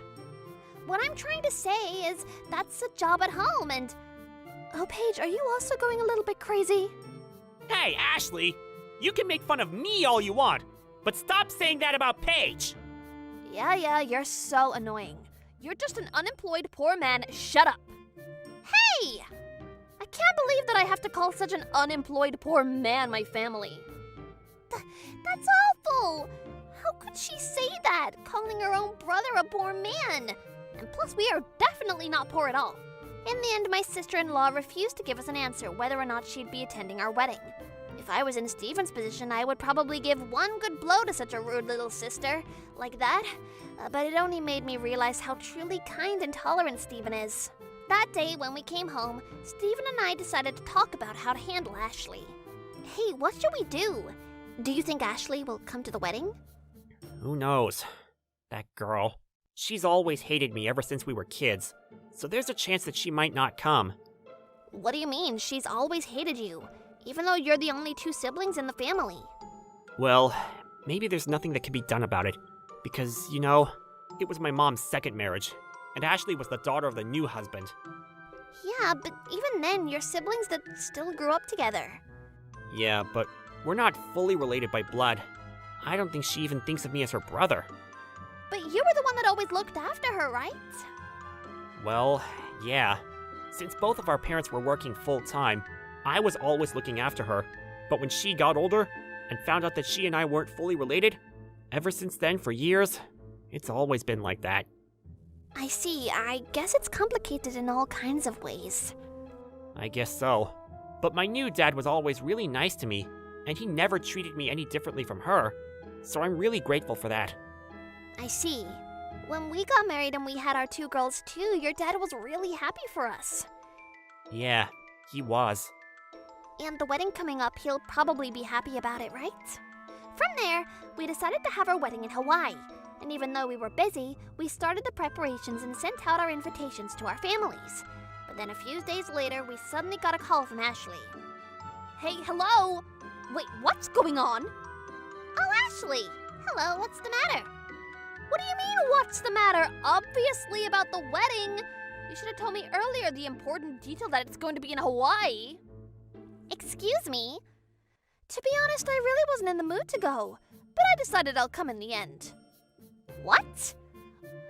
What I'm trying to say is that's a job at home and... Oh, Paige, are you also going a little bit crazy? Hey, Ashley! You can make fun of me all you want, but stop saying that about Paige! Yeah, you're so annoying. You're just an unemployed poor man. Shut up. Hey! I can't believe that I have to call such an unemployed poor man my family. That's awful! How could she say that, calling her own brother a poor man? And plus, we are definitely not poor at all. In the end, my sister-in-law refused to give us an answer whether or not she'd be attending our wedding. If I was in Stephen's position, I would probably give one good blow to such a rude little sister like that. But it only made me realize how truly kind and tolerant Stephen is. That day when we came home, Stephen and I decided to talk about how to handle Ashley. Hey, what should we do? Do you think Ashley will come to the wedding? Who knows? That girl. She's always hated me ever since we were kids, so there's a chance that she might not come. What do you mean? She's always hated you, even though you're the only two siblings in the family. Well, maybe there's nothing that can be done about it, because, you know, it was my mom's second marriage, and Ashley was the daughter of the new husband. Yeah, but even then, you're siblings that still grew up together. Yeah, but we're not fully related by blood. I don't think she even thinks of me as her brother. But you were the one that always looked after her, right? Well, yeah. Since both of our parents were working full-time, I was always looking after her. But when she got older and found out that she and I weren't fully related, ever since then, for years, it's always been like that. I see. I guess it's complicated in all kinds of ways. I guess so. But my new dad was always really nice to me, and he never treated me any differently from her, so I'm really grateful for that. I see. When we got married and we had our two girls too, your dad was really happy for us. Yeah, he was. And the wedding coming up, he'll probably be happy about it, right? From there, we decided to have our wedding in Hawaii. And even though we were busy, we started the preparations and sent out our invitations to our families. But then a few days later, we suddenly got a call from Ashley. Hey, hello? Wait, what's going on? Oh, Ashley! Hello, what's the matter? What do you mean, what's the matter? Obviously about the wedding. You should have told me earlier the important detail that it's going to be in Hawaii. Excuse me? To be honest, I really wasn't in the mood to go, but I decided I'll come in the end. What?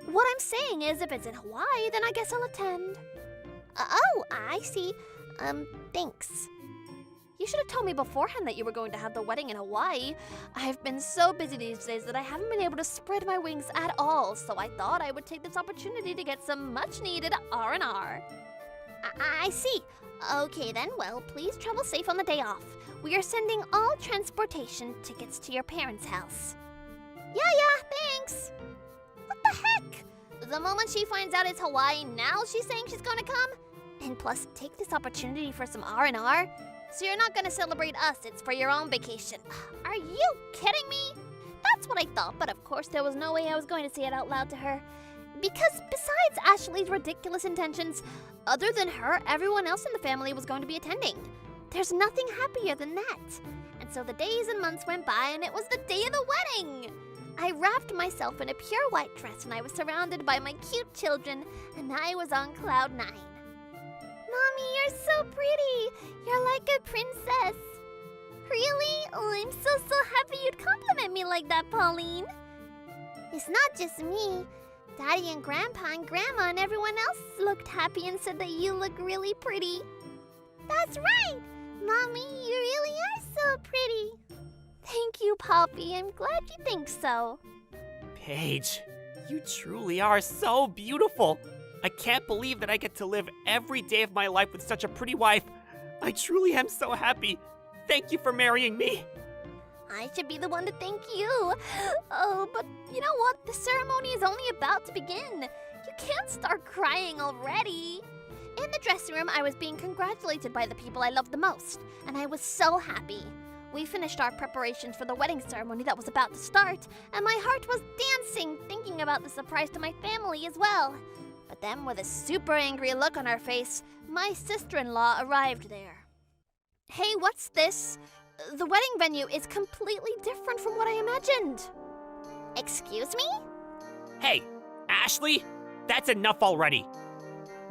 What I'm saying is, if it's in Hawaii, then I guess I'll attend. Oh, I see. Thanks. You should have told me beforehand that you were going to have the wedding in Hawaii. I've been so busy these days that I haven't been able to spread my wings at all, so I thought I would take this opportunity to get some much-needed R&R. I see. Okay then, well, please travel safe on the day off. We are sending all transportation tickets to your parents' house. Yeah, thanks. What the heck? The moment she finds out it's Hawaii, now she's saying she's gonna come? And plus, take this opportunity for some R&R? So you're not gonna celebrate us, it's for your own vacation. Are you kidding me? That's what I thought, but of course there was no way I was going to say it out loud to her. Because besides Ashley's ridiculous intentions, other than her, everyone else in the family was going to be attending. There's nothing happier than that. And so the days and months went by and it was the day of the wedding. I wrapped myself in a pure white dress and I was surrounded by my cute children and I was on cloud 9. Mommy, you're so pretty. You're like a princess. Really? Oh, I'm so happy you'd compliment me like that, Pauline. It's not just me. Daddy and Grandpa and Grandma and everyone else looked happy and said that you look really pretty. That's right. Mommy, you really are so pretty. Thank you, Poppy. I'm glad you think so. Paige, you truly are so beautiful. I can't believe that I get to live every day of my life with such a pretty wife. I truly am so happy. Thank you for marrying me. I should be the one to thank you. Oh, but you know what? The ceremony is only about to begin. You can't start crying already. In the dressing room, I was being congratulated by the people I loved the most, and I was so happy. We finished our preparations for the wedding ceremony that was about to start, and my heart was dancing thinking about the surprise to my family as well. But then, with a super angry look on her face, my sister-in-law arrived there. Hey, what's this? The wedding venue is completely different from what I imagined. Excuse me? Hey, Ashley, that's enough already.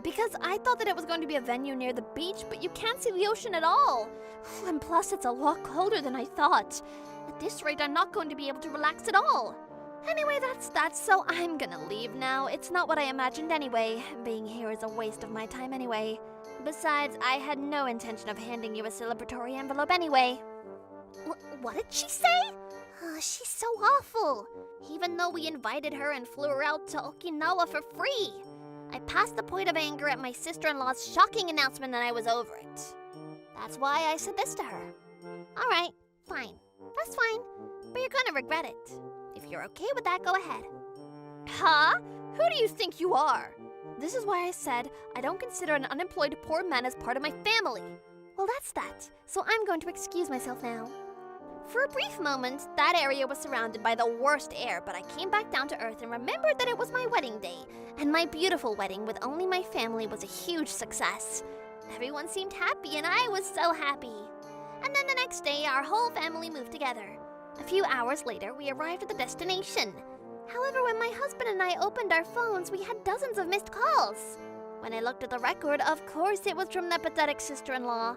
Because I thought that it was going to be a venue near the beach, but you can't see the ocean at all. And plus, it's a lot colder than I thought. At this rate, I'm not going to be able to relax at all. Anyway, that's that, so I'm gonna leave now. It's not what I imagined anyway. Being here is a waste of my time anyway. Besides, I had no intention of handing you a celebratory envelope anyway. What did she say? Oh, she's so awful. Even though we invited her and flew her out to Okinawa for free. I passed the point of anger at my sister-in-law's shocking announcement and I was over it. That's why I said this to her. All right, fine. That's fine. But you're gonna regret it. If you're okay with that, go ahead. Huh? Who do you think you are? This is why I said I don't consider an unemployed poor man as part of my family. Well, that's that. So I'm going to excuse myself now. For a brief moment, that area was surrounded by the worst air, but I came back down to earth and remembered that it was my wedding day, and my beautiful wedding with only my family was a huge success. Everyone seemed happy, and I was so happy. And then the next day, our whole family moved together. A few hours later, we arrived at the destination. However, when my husband and I opened our phones, we had dozens of missed calls. When I looked at the record, of course it was from the pathetic sister-in-law.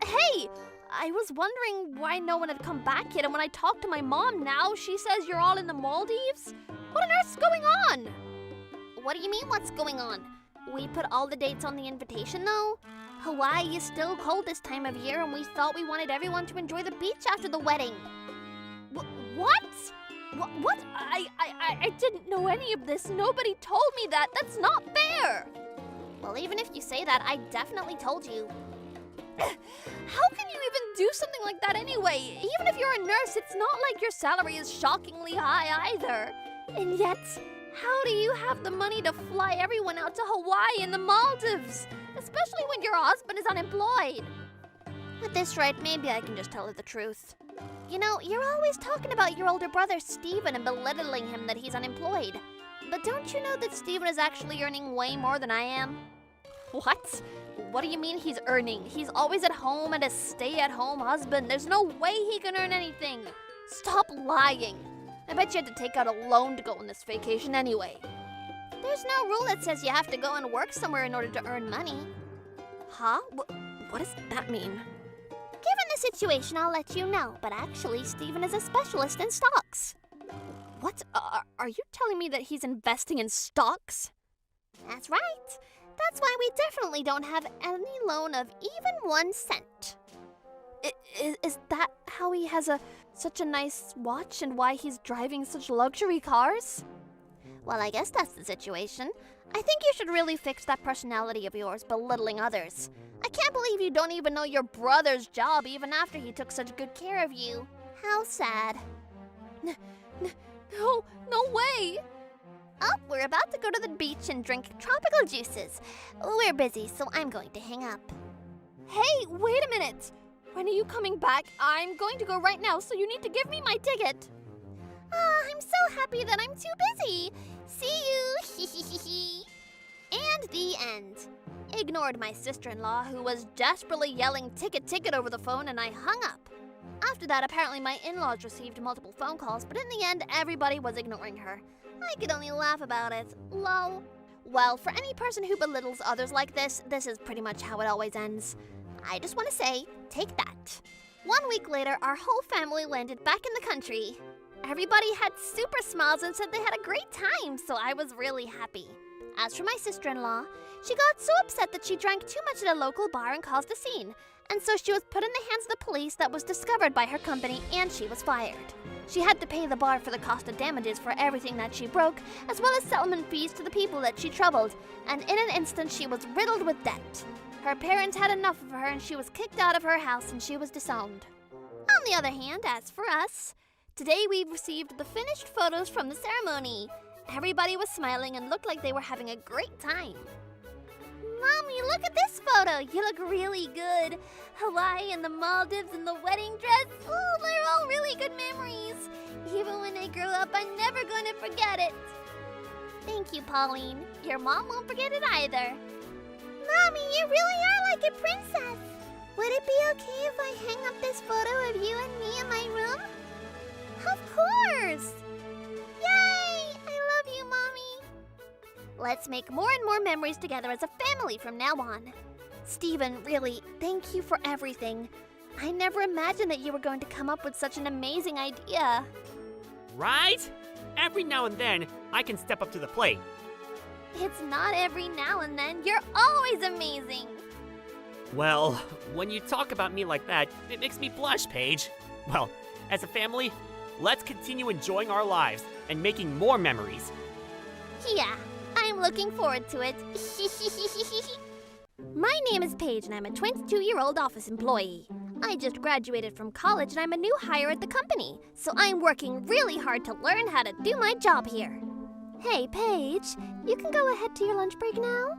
Hey! I was wondering why no one had come back yet, and when I talked to my mom now, she says you're all in the Maldives? What on earth's going on? What do you mean, what's going on? We put all the dates on the invitation, though? Hawaii is still cold this time of year, and we thought we wanted everyone to enjoy the beach after the wedding. What? What? I didn't know any of this. Nobody told me that. That's not fair. Well, even if you say that, I definitely told you. How can you even do something like that anyway? Even if you're a nurse, it's not like your salary is shockingly high either. And yet, how do you have the money to fly everyone out to Hawaii and the Maldives? Especially when your husband is unemployed. At this rate, maybe I can just tell her the truth. You know, you're always talking about your older brother, Steven, and belittling him that he's unemployed. But don't you know that Steven is actually earning way more than I am? What? What do you mean he's earning? He's always at home and a stay-at-home husband. There's no way he can earn anything. Stop lying. I bet you had to take out a loan to go on this vacation anyway. There's no rule that says you have to go and work somewhere in order to earn money. Huh? What does that mean? Given the situation, I'll let you know, but actually, Steven is a specialist in stocks. What? Are you telling me that he's investing in stocks? That's right. That's why we definitely don't have any loan of even 1 cent. Is that how he has such a nice watch and why he's driving such luxury cars? Well, I guess that's the situation. I think you should really fix that personality of yours, belittling others. I can't believe you don't even know your brother's job even after he took such good care of you. How sad. No way! Oh, we're about to go to the beach and drink tropical juices. We're busy, so I'm going to hang up. Hey, wait a minute! When are you coming back? I'm going to go right now, so you need to give me my ticket. I'm so happy that I'm too busy. See you. And the end. Ignored my sister-in-law, who was desperately yelling ticket, ticket over the phone, and I hung up. After that, apparently my in-laws received multiple phone calls, but in the end, everybody was ignoring her. I could only laugh about it. Lol. Well, for any person who belittles others like this is pretty much how it always ends. I just want to say, take that. 1 week later, our whole family landed back in the country. Everybody had super smiles and said they had a great time, so I was really happy. As for my sister-in-law, she got so upset that she drank too much at a local bar and caused a scene, and so she was put in the hands of the police. That was discovered by her company, and she was fired. She had to pay the bar for the cost of damages for everything that she broke, as well as settlement fees to the people that she troubled, and in an instant she was riddled with debt. Her parents had enough of her, and she was kicked out of her house, and she was disowned. On the other hand, as for us, today we received the finished photos from the ceremony. Everybody was smiling and looked like they were having a great time. Mommy, look at this photo. You look really good. Hawaii and the Maldives and the wedding dress. Oh, they're all really good memories. Even when I grow up, I'm never going to forget it. Thank you, Pauline. Your mom won't forget it either. Mommy, you really are like a princess. Would it be okay if I hang up this photo of you and me in my room? Of course! Yay! I love you, Mommy. Let's make more and more memories together as a family from now on. Steven, really, thank you for everything. I never imagined that you were going to come up with such an amazing idea. Right? Every now and then, I can step up to the plate. It's not every now and then. You're always amazing. Well, when you talk about me like that, it makes me blush, Paige. Well, as a family, let's continue enjoying our lives and making more memories. Yeah, I'm looking forward to it. My name is Paige and I'm a 22-year-old office employee. I just graduated from college and I'm a new hire at the company, so I'm working really hard to learn how to do my job here. Hey, Paige, you can go ahead to your lunch break now.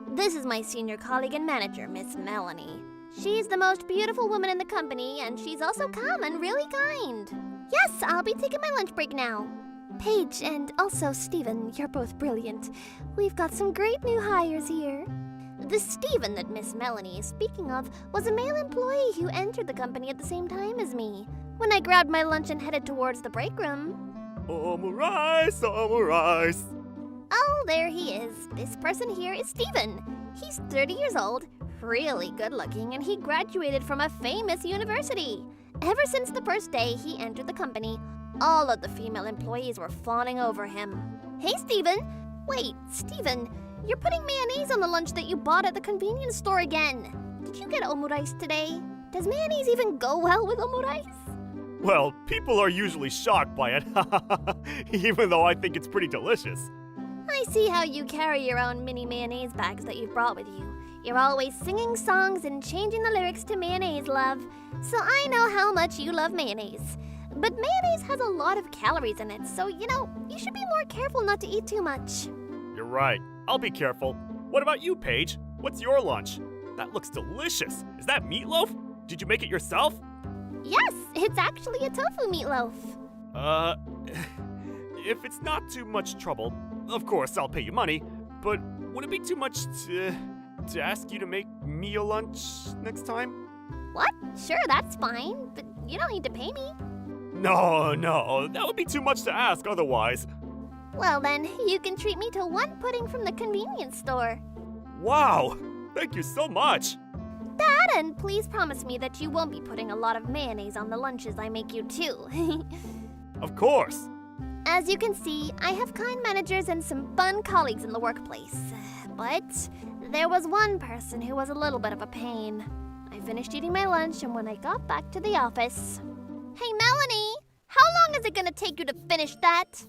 This is my senior colleague and manager, Miss Melanie. She's the most beautiful woman in the company, and she's also calm and really kind. Yes, I'll be taking my lunch break now. Paige and also Stephen, you're both brilliant. We've got some great new hires here. The Stephen that Miss Melanie is speaking of was a male employee who entered the company at the same time as me. When I grabbed my lunch and headed towards the break room... Omurice, omurice. Oh, there he is. This person here is Stephen. He's 30 years old, really good looking, and he graduated from a famous university. Ever since the first day he entered the company, all of the female employees were fawning over him. Hey, Stephen! Wait, Stephen, you're putting mayonnaise on the lunch that you bought at the convenience store again. Did you get omurice today? Does mayonnaise even go well with omurice? Well, people are usually shocked by it, even though I think it's pretty delicious. I see how you carry your own mini mayonnaise bags that you've brought with you. You're always singing songs and changing the lyrics to mayonnaise, love. So I know how much you love mayonnaise. But mayonnaise has a lot of calories in it, so, you should be more careful not to eat too much. You're right. I'll be careful. What about you, Paige? What's your lunch? That looks delicious. Is that meatloaf? Did you make it yourself? Yes, it's actually a tofu meatloaf. If it's not too much trouble, of course I'll pay you money, but would it be too much to ask you to make me a lunch next time? What? Sure, that's fine, but you don't need to pay me. No, that would be too much to ask otherwise. Well then, you can treat me to one pudding from the convenience store. Wow, thank you so much. That, and please promise me that you won't be putting a lot of mayonnaise on the lunches I make you too. Of course. As you can see, I have kind managers and some fun colleagues in the workplace. But there was one person who was a little bit of a pain. I finished eating my lunch, and when I got back to the office... Hey, Melanie! How long is it gonna take you to finish that?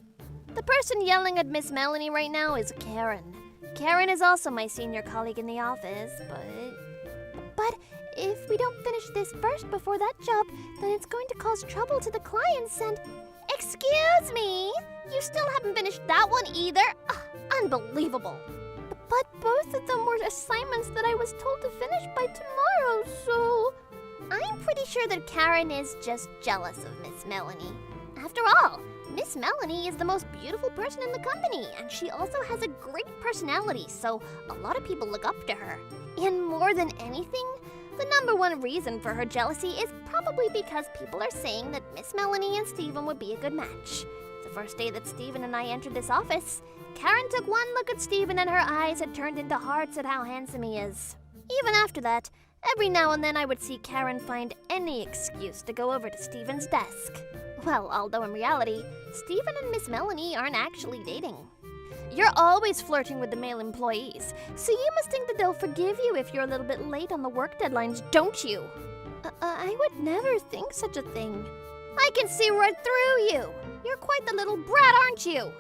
The person yelling at Miss Melanie right now is Karen. Karen is also my senior colleague in the office, But if we don't finish this first before that job, then it's going to cause trouble to the clients and... Excuse me! You still haven't finished that one either? Unbelievable. But both of them were assignments that I was told to finish by tomorrow, so... I'm pretty sure that Karen is just jealous of Miss Melanie. After all, Miss Melanie is the most beautiful person in the company, and she also has a great personality, so a lot of people look up to her. And more than anything, the number one reason for her jealousy is probably because people are saying that Miss Melanie and Stephen would be a good match. The first day that Stephen and I entered this office, Karen took one look at Stephen and her eyes had turned into hearts at how handsome he is. Even after that, every now and then I would see Karen find any excuse to go over to Stephen's desk. Well, although in reality, Stephen and Miss Melanie aren't actually dating. You're always flirting with the male employees, so you must think that they'll forgive you if you're a little bit late on the work deadlines, don't you? I would never think such a thing. I can see right through you. You're quite the little brat, aren't you?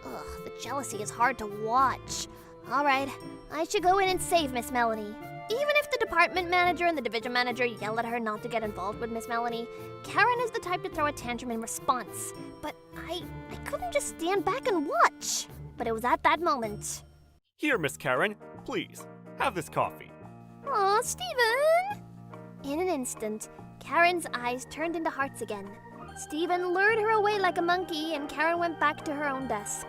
Ugh, the jealousy is hard to watch. All right, I should go in and save Miss Melanie. Even if the department manager and the division manager yell at her not to get involved with Miss Melanie, Karen is the type to throw a tantrum in response. But I couldn't just stand back and watch. But it was at that moment. Here, Miss Karen, please, have this coffee. Aw, Stephen! In an instant, Karen's eyes turned into hearts again. Stephen lured her away like a monkey, and Karen went back to her own desk.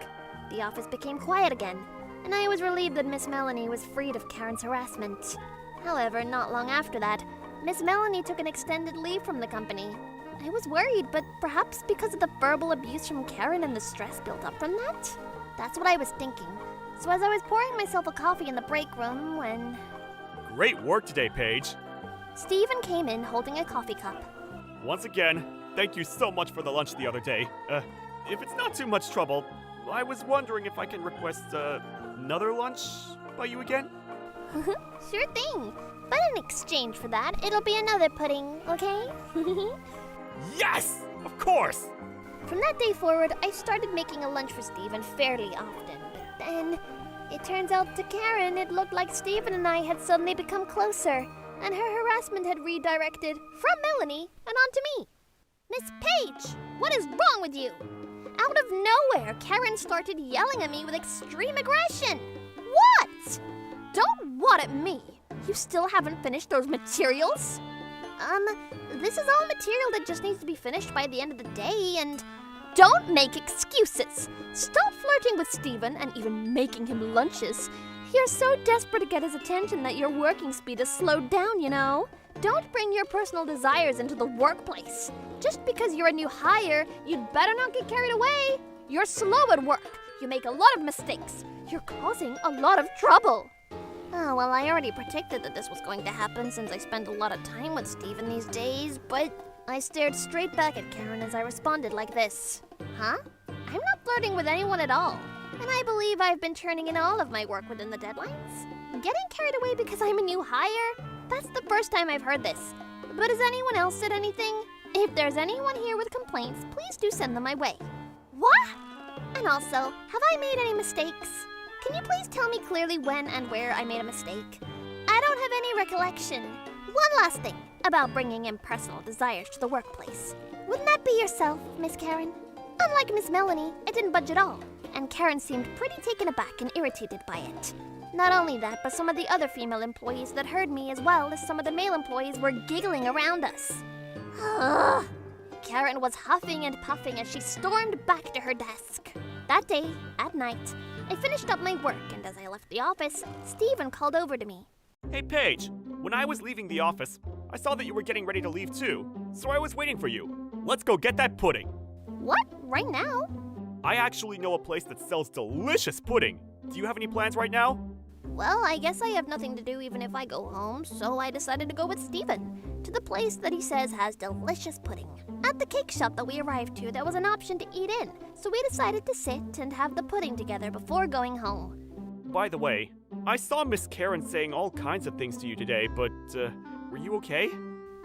The office became quiet again, and I was relieved that Miss Melanie was freed of Karen's harassment. However, not long after that, Miss Melanie took an extended leave from the company. I was worried, but perhaps because of the verbal abuse from Karen and the stress built up from that? That's what I was thinking. So as I was pouring myself a coffee in the break room when... Great work today, Paige. Stephen came in holding a coffee cup. Once again, thank you so much for the lunch the other day. If it's not too much trouble, I was wondering if I can request another lunch by you again? Sure thing. But in exchange for that, it'll be another pudding, okay? Yes! Of course! From that day forward, I started making a lunch for Stephen fairly often. But then, it turns out to Karen, it looked like Stephen and I had suddenly become closer. and her harassment had redirected from Melanie and onto me. Miss Page, what is wrong with you? Out of nowhere, Karen started yelling at me with extreme aggression. What? Don't what at me. You still haven't finished those materials? This is all material that just needs to be finished by the end of the day, and don't make excuses. Stop flirting with Steven and even making him lunches. You're so desperate to get his attention that your working speed is slowed down, you know? Don't bring your personal desires into the workplace. Just because you're a new hire, you'd better not get carried away. You're slow at work. You make a lot of mistakes. You're causing a lot of trouble. Oh, well, I already predicted that this was going to happen since I spend a lot of time with Steven these days, but I stared straight back at Karen as I responded like this. Huh? I'm not flirting with anyone at all, and I believe I've been turning in all of my work within the deadlines. Getting carried away because I'm a new hire? That's the first time I've heard this. But has anyone else said anything? If there's anyone here with complaints, please do send them my way. What? And also, have I made any mistakes? Can you please tell me clearly when and where I made a mistake? I don't have any recollection. One last thing about bringing in personal desires to the workplace. Wouldn't that be yourself, Miss Karen? Unlike Miss Melanie, I didn't budge at all, and Karen seemed pretty taken aback and irritated by it. Not only that, but some of the other female employees that heard me as well as some of the male employees were giggling around us. Ugh. Karen was huffing and puffing as she stormed back to her desk. That day, at night, I finished up my work, and as I left the office, Steven called over to me. Hey, Paige. When I was leaving the office, I saw that you were getting ready to leave too, so I was waiting for you. Let's go get that pudding. What? Right now? I actually know a place that sells delicious pudding. Do you have any plans right now? Well, I guess I have nothing to do even if I go home, so I decided to go with Steven to the place that he says has delicious pudding. At the cake shop that we arrived to, there was an option to eat in, so we decided to sit and have the pudding together before going home. By the way, I saw Miss Karen saying all kinds of things to you today, but, were you okay?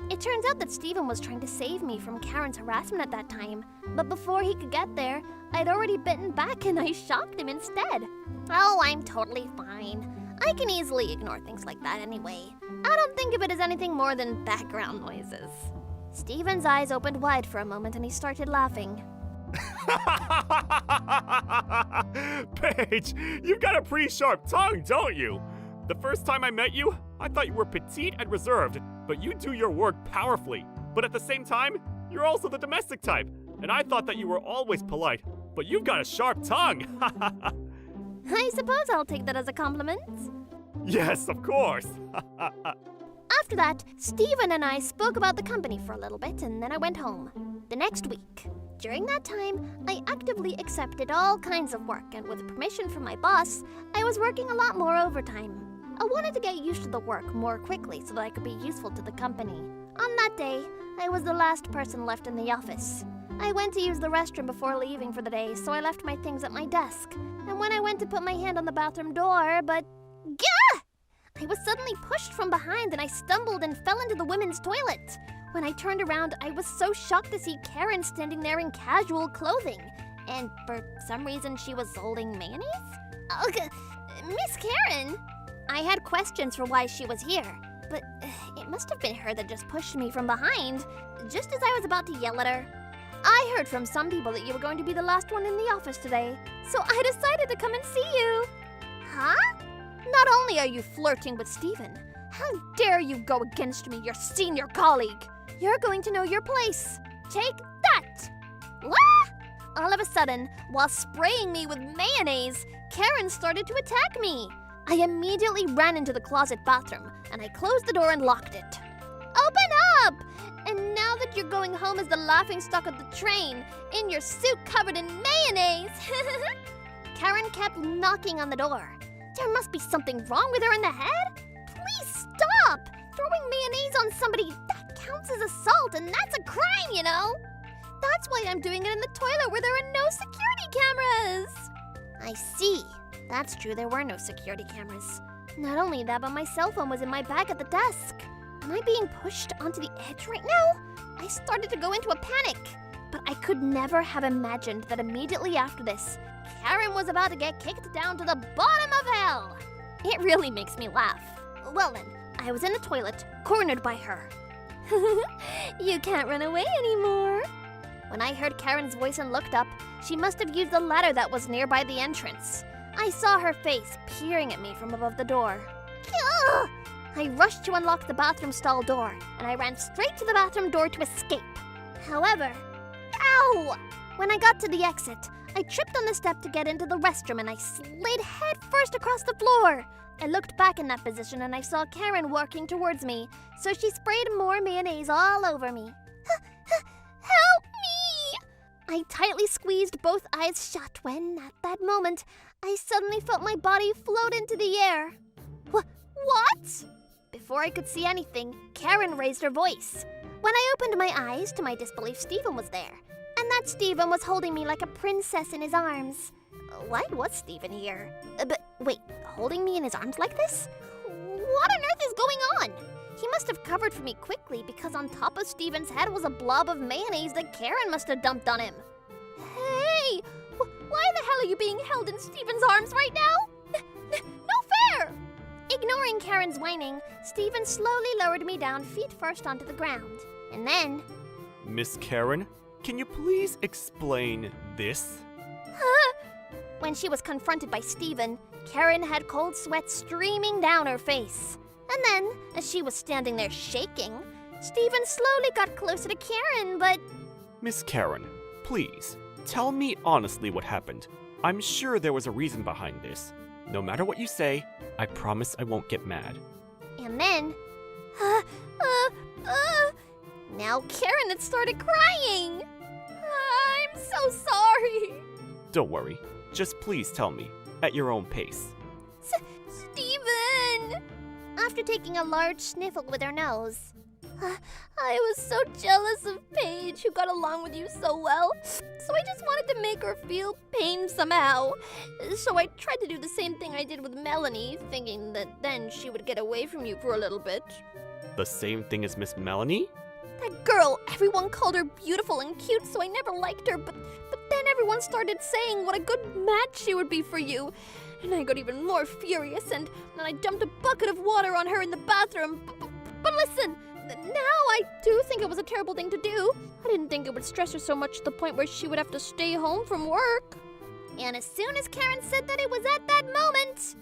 It turns out that Steven was trying to save me from Karen's harassment at that time, but before he could get there, I'd already bitten back and I shocked him instead. Oh, I'm totally fine. I can easily ignore things like that anyway. I don't think of it as anything more than background noises. Steven's eyes opened wide for a moment and he started laughing. Paige, you've got a pretty sharp tongue, don't you? The first time I met you, I thought you were petite and reserved, but you do your work powerfully. But at the same time, you're also the domestic type, and I thought that you were always polite, but you've got a sharp tongue. I suppose I'll take that as a compliment. Yes, of course. After that, Steven and I spoke about the company for a little bit, and then I went home. The next week. During that time, I actively accepted all kinds of work, and with permission from my boss, I was working a lot more overtime. I wanted to get used to the work more quickly so that I could be useful to the company. On that day, I was the last person left in the office. I went to use the restroom before leaving for the day, so I left my things at my desk. And when I went to put my hand on the bathroom door, Gah! I was suddenly pushed from behind and I stumbled and fell into the women's toilet. When I turned around, I was so shocked to see Karen standing there in casual clothing. And for some reason, she was holding mayonnaise? Miss Karen! I had questions for why she was here, but it must have been her that just pushed me from behind, just as I was about to yell at her. I heard from some people that you were going to be the last one in the office today, so I decided to come and see you. Huh? Not only are you flirting with Steven, how dare you go against me, your senior colleague? You're going to know your place. Take that! What? All of a sudden, while spraying me with mayonnaise, Karen started to attack me. I immediately ran into the closet bathroom, and I closed the door and locked it. Open up! And now that you're going home as the laughingstock of the train, in your suit covered in mayonnaise. Karen kept knocking on the door. There must be something wrong with her in the head. Please stop! Throwing mayonnaise on somebody, that counts as assault, and that's a crime, you know? That's why I'm doing it in the toilet where there are no security cameras. I see. That's true, there were no security cameras. Not only that, but my cell phone was in my bag at the desk. Am I being pushed onto the edge right now? I started to go into a panic. But I could never have imagined that immediately after this, Karen was about to get kicked down to the bottom of hell. It really makes me laugh. Well then, I was in the toilet, cornered by her. You can't run away anymore. When I heard Karen's voice and looked up, she must have used the ladder that was nearby the entrance. I saw her face peering at me from above the door. Ugh! I rushed to unlock the bathroom stall door, and I ran straight to the bathroom door to escape. However, ow! When I got to the exit, I tripped on the step to get into the restroom and I slid headfirst across the floor. I looked back in that position and I saw Karen walking towards me, so she sprayed more mayonnaise all over me. Help me! I tightly squeezed both eyes shut when, at that moment, I suddenly felt my body float into the air. What? Before I could see anything, Karen raised her voice. When I opened my eyes, to my disbelief, Stephen was there. And that Stephen was holding me like a princess in his arms. Why was Stephen here? But wait, holding me in his arms like this? What on earth is going on? He must have covered for me quickly because on top of Stephen's head was a blob of mayonnaise that Karen must have dumped on him. Hey! Why the hell are you being held in Stephen's arms right now? No fair! Ignoring Karen's whining, Stephen slowly lowered me down feet first onto the ground. And then... Miss Karen, can you please explain this? When she was confronted by Stephen, Karen had cold sweat streaming down her face. And then, as she was standing there shaking, Stephen slowly got closer to Karen, but... Miss Karen, please, tell me honestly what happened. I'm sure there was a reason behind this. No matter what you say, I promise I won't get mad. And then... Now Karen had started crying. I'm so sorry. Don't worry. Just please tell me, at your own pace. Stephen! After taking a large sniffle with her nose. I was so jealous of Paige, who got along with you so well. So I just wanted to make her feel pain somehow. So I tried to do the same thing I did with Melanie, thinking that then she would get away from you for a little bit. The same thing as Miss Melanie? That girl, everyone called her beautiful and cute, so I never liked her, but then everyone started saying what a good match she would be for you. And I got even more furious, and then I dumped a bucket of water on her in the bathroom. But listen, now I do think it was a terrible thing to do. I didn't think it would stress her so much to the point where she would have to stay home from work. And as soon as Karen said that it was at that moment...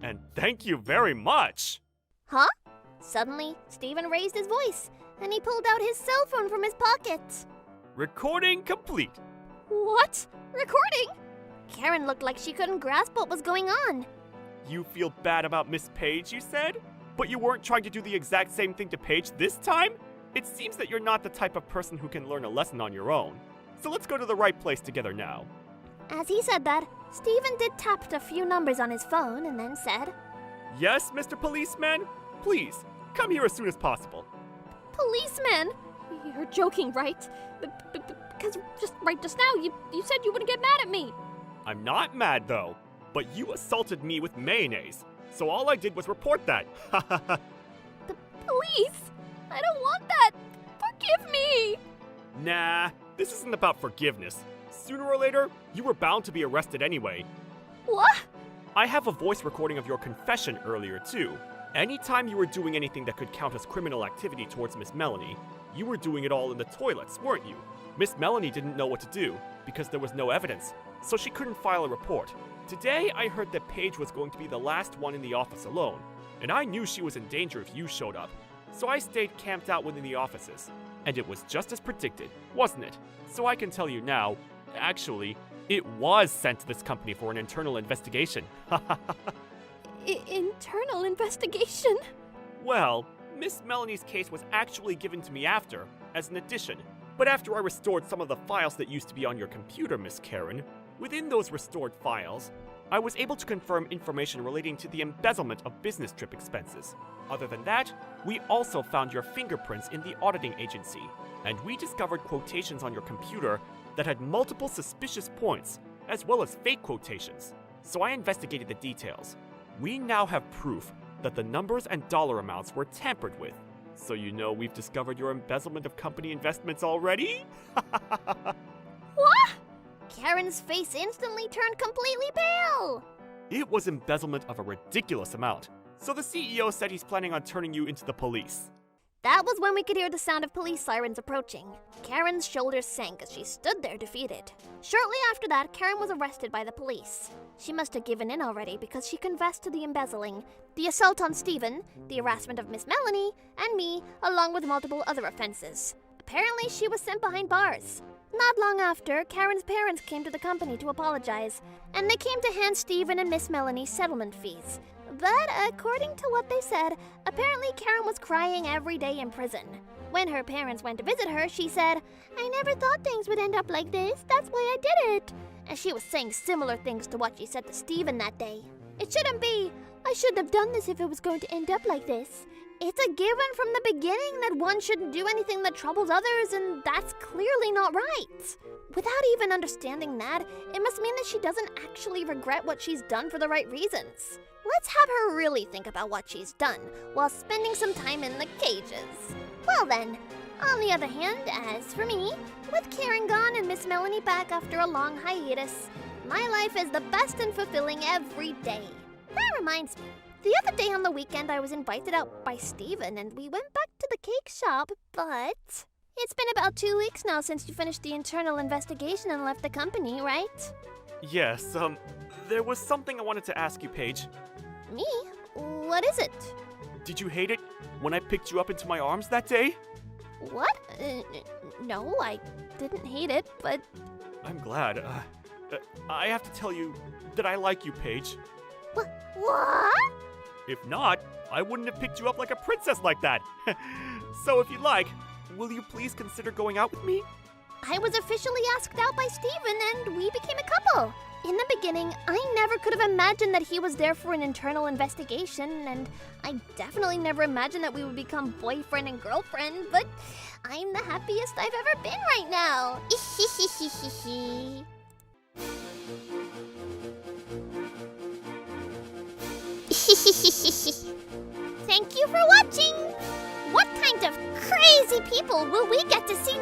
And thank you very much! Huh? Suddenly, Stephen raised his voice, and he pulled out his cell phone from his pocket. Recording complete. What? Recording? Karen looked like she couldn't grasp what was going on. You feel bad about Miss Paige, you said? But you weren't trying to do the exact same thing to Paige this time? It seems that you're not the type of person who can learn a lesson on your own. So let's go to the right place together now. As he said that, Stephen did tap a few numbers on his phone and then said, Yes, Mr. Policeman? Please, come here as soon as possible. Policeman? You're joking, right? Because just now, you said you wouldn't get mad at me. I'm not mad, though. But you assaulted me with mayonnaise. So all I did was report that. The police? I don't want that. Forgive me. Nah, this isn't about forgiveness. Sooner or later, you were bound to be arrested anyway. What? I have a voice recording of your confession earlier, too. Anytime you were doing anything that could count as criminal activity towards Miss Melanie, you were doing it all in the toilets, weren't you? Miss Melanie didn't know what to do, because there was no evidence, so she couldn't file a report. Today, I heard that Paige was going to be the last one in the office alone, and I knew she was in danger if you showed up. So I stayed camped out within the offices. And it was just as predicted, wasn't it? So I can tell you now, actually, it was sent to this company for an internal investigation. Internal investigation? Well, Miss Melanie's case was actually given to me after, as an addition. But after I restored some of the files that used to be on your computer, Miss Karen, within those restored files, I was able to confirm information relating to the embezzlement of business trip expenses. Other than that, we also found your fingerprints in the auditing agency, and we discovered quotations on your computer that had multiple suspicious points, as well as fake quotations. So I investigated the details. We now have proof that the numbers and dollar amounts were tampered with. So you know we've discovered your embezzlement of company investments already? What? Karen's face instantly turned completely pale. It was embezzlement of a ridiculous amount. So the CEO said he's planning on turning you into the police. That was when we could hear the sound of police sirens approaching. Karen's shoulders sank as she stood there defeated. Shortly after that, Karen was arrested by the police. She must have given in already because she confessed to the embezzling, the assault on Stephen, the harassment of Miss Melanie, and me, along with multiple other offenses. Apparently, she was sent behind bars. Not long after, Karen's parents came to the company to apologize, and they came to hand Stephen and Miss Melanie settlement fees. But according to what they said, apparently Karen was crying every day in prison. When her parents went to visit her, she said, "I never thought things would end up like this. That's why I did it." And she was saying similar things to what she said to Stephen that day. It shouldn't be, "I shouldn't have done this if it was going to end up like this." It's a given from the beginning that one shouldn't do anything that troubles others, and that's clearly not right. Without even understanding that, it must mean that she doesn't actually regret what she's done for the right reasons. Let's have her really think about what she's done, while spending some time in the cages. Well then, on the other hand, as for me, with Karen gone and Miss Melanie back after a long hiatus, my life is the best and fulfilling every day. That reminds me, the other day on the weekend I was invited out by Stephen and we went back to the cake shop, but it's been about 2 weeks now since you finished the internal investigation and left the company, right? Yes, there was something I wanted to ask you, Paige. Me? What is it? Did you hate it when I picked you up into my arms that day? What? No, I didn't hate it, but... I'm glad. I have to tell you that I like you, Paige. What? If not, I wouldn't have picked you up like a princess like that. So if you like, will you please consider going out with me? I was officially asked out by Stephen and we became a couple. In the beginning, I never could have imagined that he was there for an internal investigation, and I definitely never imagined that we would become boyfriend and girlfriend, but I'm the happiest I've ever been right now. Thank you for watching! What kind of crazy people will we get to see